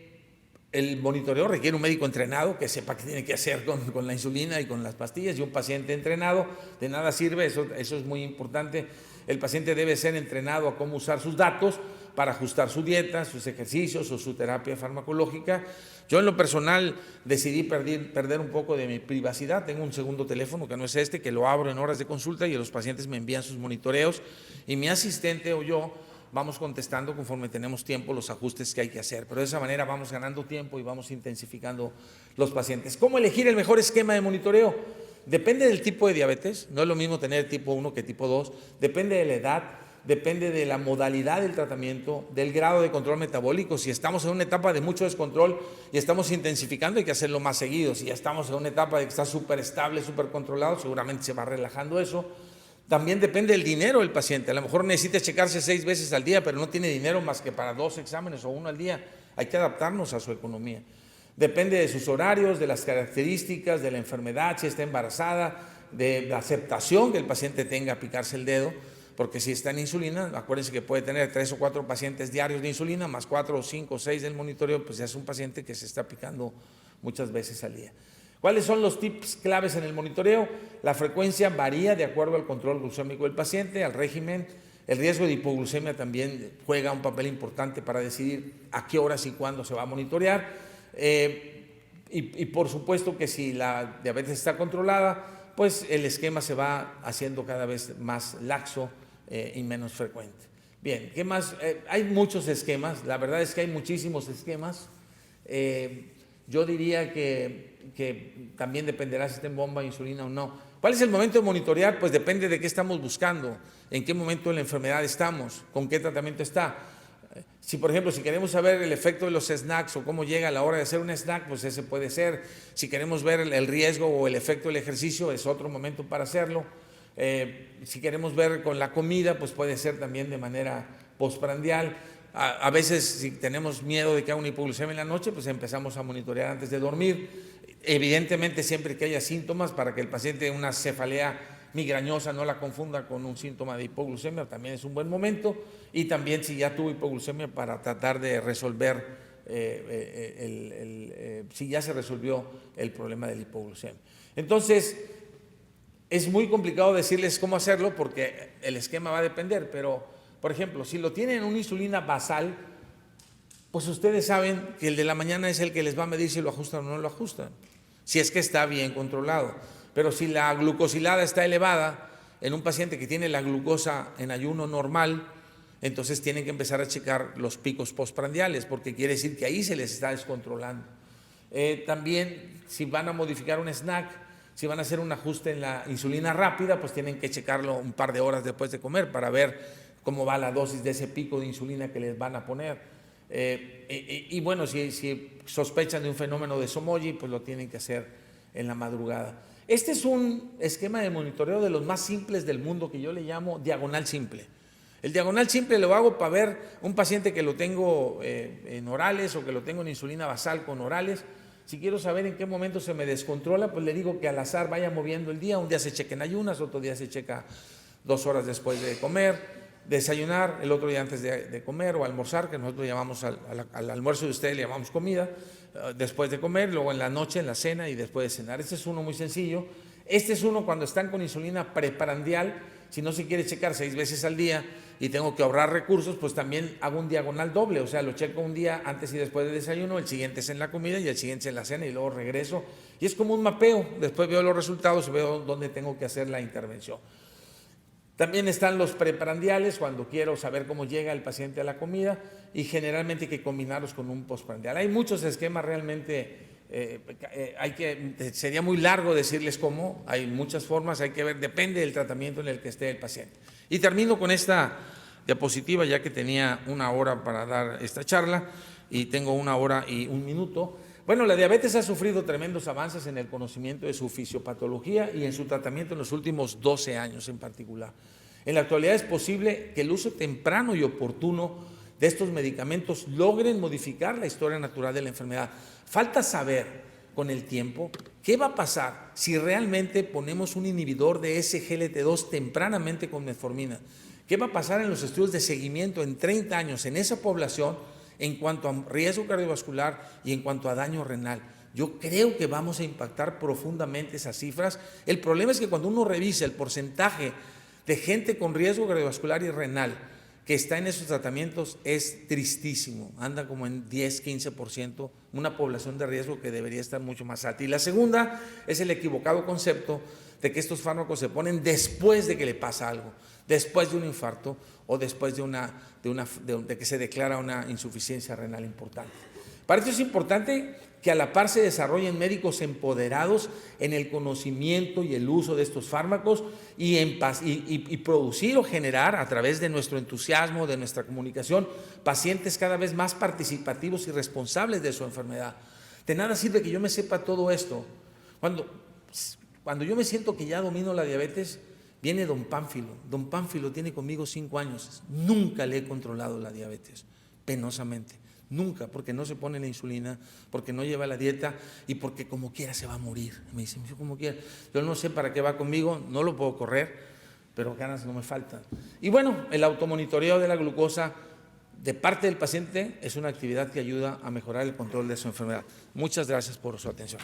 el monitoreo requiere un médico entrenado que sepa qué tiene que hacer con la insulina y con las pastillas, y un paciente entrenado de nada sirve. Eso es muy importante. El paciente debe ser entrenado a cómo usar sus datos para ajustar su dieta, sus ejercicios o su terapia farmacológica. Yo en lo personal decidí perder un poco de mi privacidad. Tengo un segundo teléfono que no es este, que lo abro en horas de consulta y los pacientes me envían sus monitoreos y mi asistente o yo vamos contestando conforme tenemos tiempo los ajustes que hay que hacer, pero de esa manera vamos ganando tiempo y vamos intensificando los pacientes. ¿Cómo elegir el mejor esquema de monitoreo? Depende del tipo de diabetes, no es lo mismo tener tipo 1 que tipo 2, depende de la edad, depende de la modalidad del tratamiento, del grado de control metabólico. Si estamos en una etapa de mucho descontrol y estamos intensificando, hay que hacerlo más seguido. Si ya estamos en una etapa de que está súper estable, súper controlado, seguramente se va relajando eso. También depende del dinero del paciente. A lo mejor necesita checarse 6 veces al día, pero no tiene dinero más que para 2 exámenes o 1 al día. Hay que adaptarnos a su economía. Depende de sus horarios, de las características, de la enfermedad, si está embarazada, de la aceptación que el paciente tenga a picarse el dedo, porque si está en insulina, acuérdense que puede tener 3 o 4 pacientes diarios de insulina, más 4 o 5 o 6 del monitoreo, pues ya es un paciente que se está picando muchas veces al día. ¿Cuáles son los tips claves en el monitoreo? La frecuencia varía de acuerdo al control glucémico del paciente, al régimen. El riesgo de hipoglucemia también juega un papel importante para decidir a qué horas y cuándo se va a monitorear. Y por supuesto que si la diabetes está controlada, pues el esquema se va haciendo cada vez más laxo y menos frecuente. Bien, ¿qué más? Hay muchos esquemas, la verdad es que hay muchísimos esquemas. Yo diría que también dependerá si está en bomba de insulina o no. ¿Cuál es el momento de monitorear? Pues depende de qué estamos buscando, en qué momento de la enfermedad estamos, con qué tratamiento está. Si, por ejemplo, si queremos saber el efecto de los snacks o cómo llega a la hora de hacer un snack, pues ese puede ser. Si queremos ver el riesgo o el efecto del ejercicio, es otro momento para hacerlo. Si queremos ver con la comida, pues puede ser también de manera postprandial. A veces, si tenemos miedo de que haya una hipoglucemia en la noche, pues empezamos a monitorear antes de dormir. Evidentemente, siempre que haya síntomas, para que el paciente una cefalea migrañosa no la confunda con un síntoma de hipoglucemia, también es un buen momento. Y también si ya tuvo hipoglucemia, para tratar de resolver, si ya se resolvió el problema de la hipoglucemia. Entonces, Es muy complicado decirles cómo hacerlo porque el esquema va a depender, pero, por ejemplo, si lo tienen una insulina basal, pues ustedes saben que el de la mañana es el que les va a medir si lo ajustan o no lo ajustan, si es que está bien controlado. Pero si la glucosilada está elevada en un paciente que tiene la glucosa en ayuno normal, entonces tienen que empezar a checar los picos postprandiales, porque quiere decir que ahí se les está descontrolando. También, si van a modificar un snack, si van a hacer un ajuste en la insulina rápida, pues tienen que checarlo un par de horas después de comer para ver cómo va la dosis de ese pico de insulina que les van a poner. Y bueno, si sospechan de un fenómeno de Somogy, pues lo tienen que hacer en la madrugada. Este es un esquema de monitoreo de los más simples del mundo que yo le llamo diagonal simple. El diagonal simple lo hago para ver un paciente que lo tengo en orales o que lo tengo en insulina basal con orales. Si quiero saber en qué momento se me descontrola, pues le digo que al azar vaya moviendo el día. Un día se checa en ayunas, otro día se checa 2 horas después de comer, desayunar, el otro día antes de comer o almorzar, que nosotros llamamos al almuerzo de ustedes le llamamos comida, después de comer, luego en la noche, en la cena y después de cenar. Este es uno muy sencillo. Este es uno cuando están con insulina preprandial. Si no se quiere checar 6 veces al día y tengo que ahorrar recursos, pues también hago un diagonal doble, o sea, lo checo un día antes y después del desayuno, el siguiente es en la comida y el siguiente es en la cena y luego regreso. Y es como un mapeo, después veo los resultados y veo dónde tengo que hacer la intervención. También están los preprandiales, cuando quiero saber cómo llega el paciente a la comida, y generalmente hay que combinarlos con un postprandial. Hay muchos esquemas realmente, sería muy largo decirles cómo, hay muchas formas, hay que ver, depende del tratamiento en el que esté el paciente. Y termino con esta diapositiva, ya que tenía 1 hora para dar esta charla y tengo 1 hora y 1 minuto. Bueno, la diabetes ha sufrido tremendos avances en el conocimiento de su fisiopatología y en su tratamiento en los últimos 12 años en particular. En la actualidad es posible que el uso temprano y oportuno de estos medicamentos logren modificar la historia natural de la enfermedad. Falta saber con el tiempo qué va a pasar si realmente ponemos un inhibidor de SGLT2 tempranamente con metformina. ¿Qué va a pasar en los estudios de seguimiento en 30 años en esa población en cuanto a riesgo cardiovascular y en cuanto a daño renal? Yo creo que vamos a impactar profundamente esas cifras. El problema es que cuando uno revisa el porcentaje de gente con riesgo cardiovascular y renal que está en esos tratamientos es tristísimo, anda como en 10-15%, una población de riesgo que debería estar mucho más alta. Y la segunda es el equivocado concepto de que estos fármacos se ponen después de que le pasa algo, después de un infarto o después de que se declara una insuficiencia renal importante. Para esto es importante que a la par se desarrollen médicos empoderados en el conocimiento y el uso de estos fármacos y producir o generar a través de nuestro entusiasmo, de nuestra comunicación, pacientes cada vez más participativos y responsables de su enfermedad. De nada sirve que yo me sepa todo esto. Cuando yo me siento que ya domino la diabetes, viene don Pánfilo. Don Pánfilo tiene conmigo 5 años. Nunca le he controlado la diabetes, penosamente. Nunca, porque no se pone la insulina, porque no lleva la dieta y porque como quiera se va a morir. Me dice, yo como quiera, yo no sé para qué va conmigo, no lo puedo correr, pero ganas no me faltan. Y bueno, el automonitoreo de la glucosa de parte del paciente es una actividad que ayuda a mejorar el control de su enfermedad. Muchas gracias por su atención.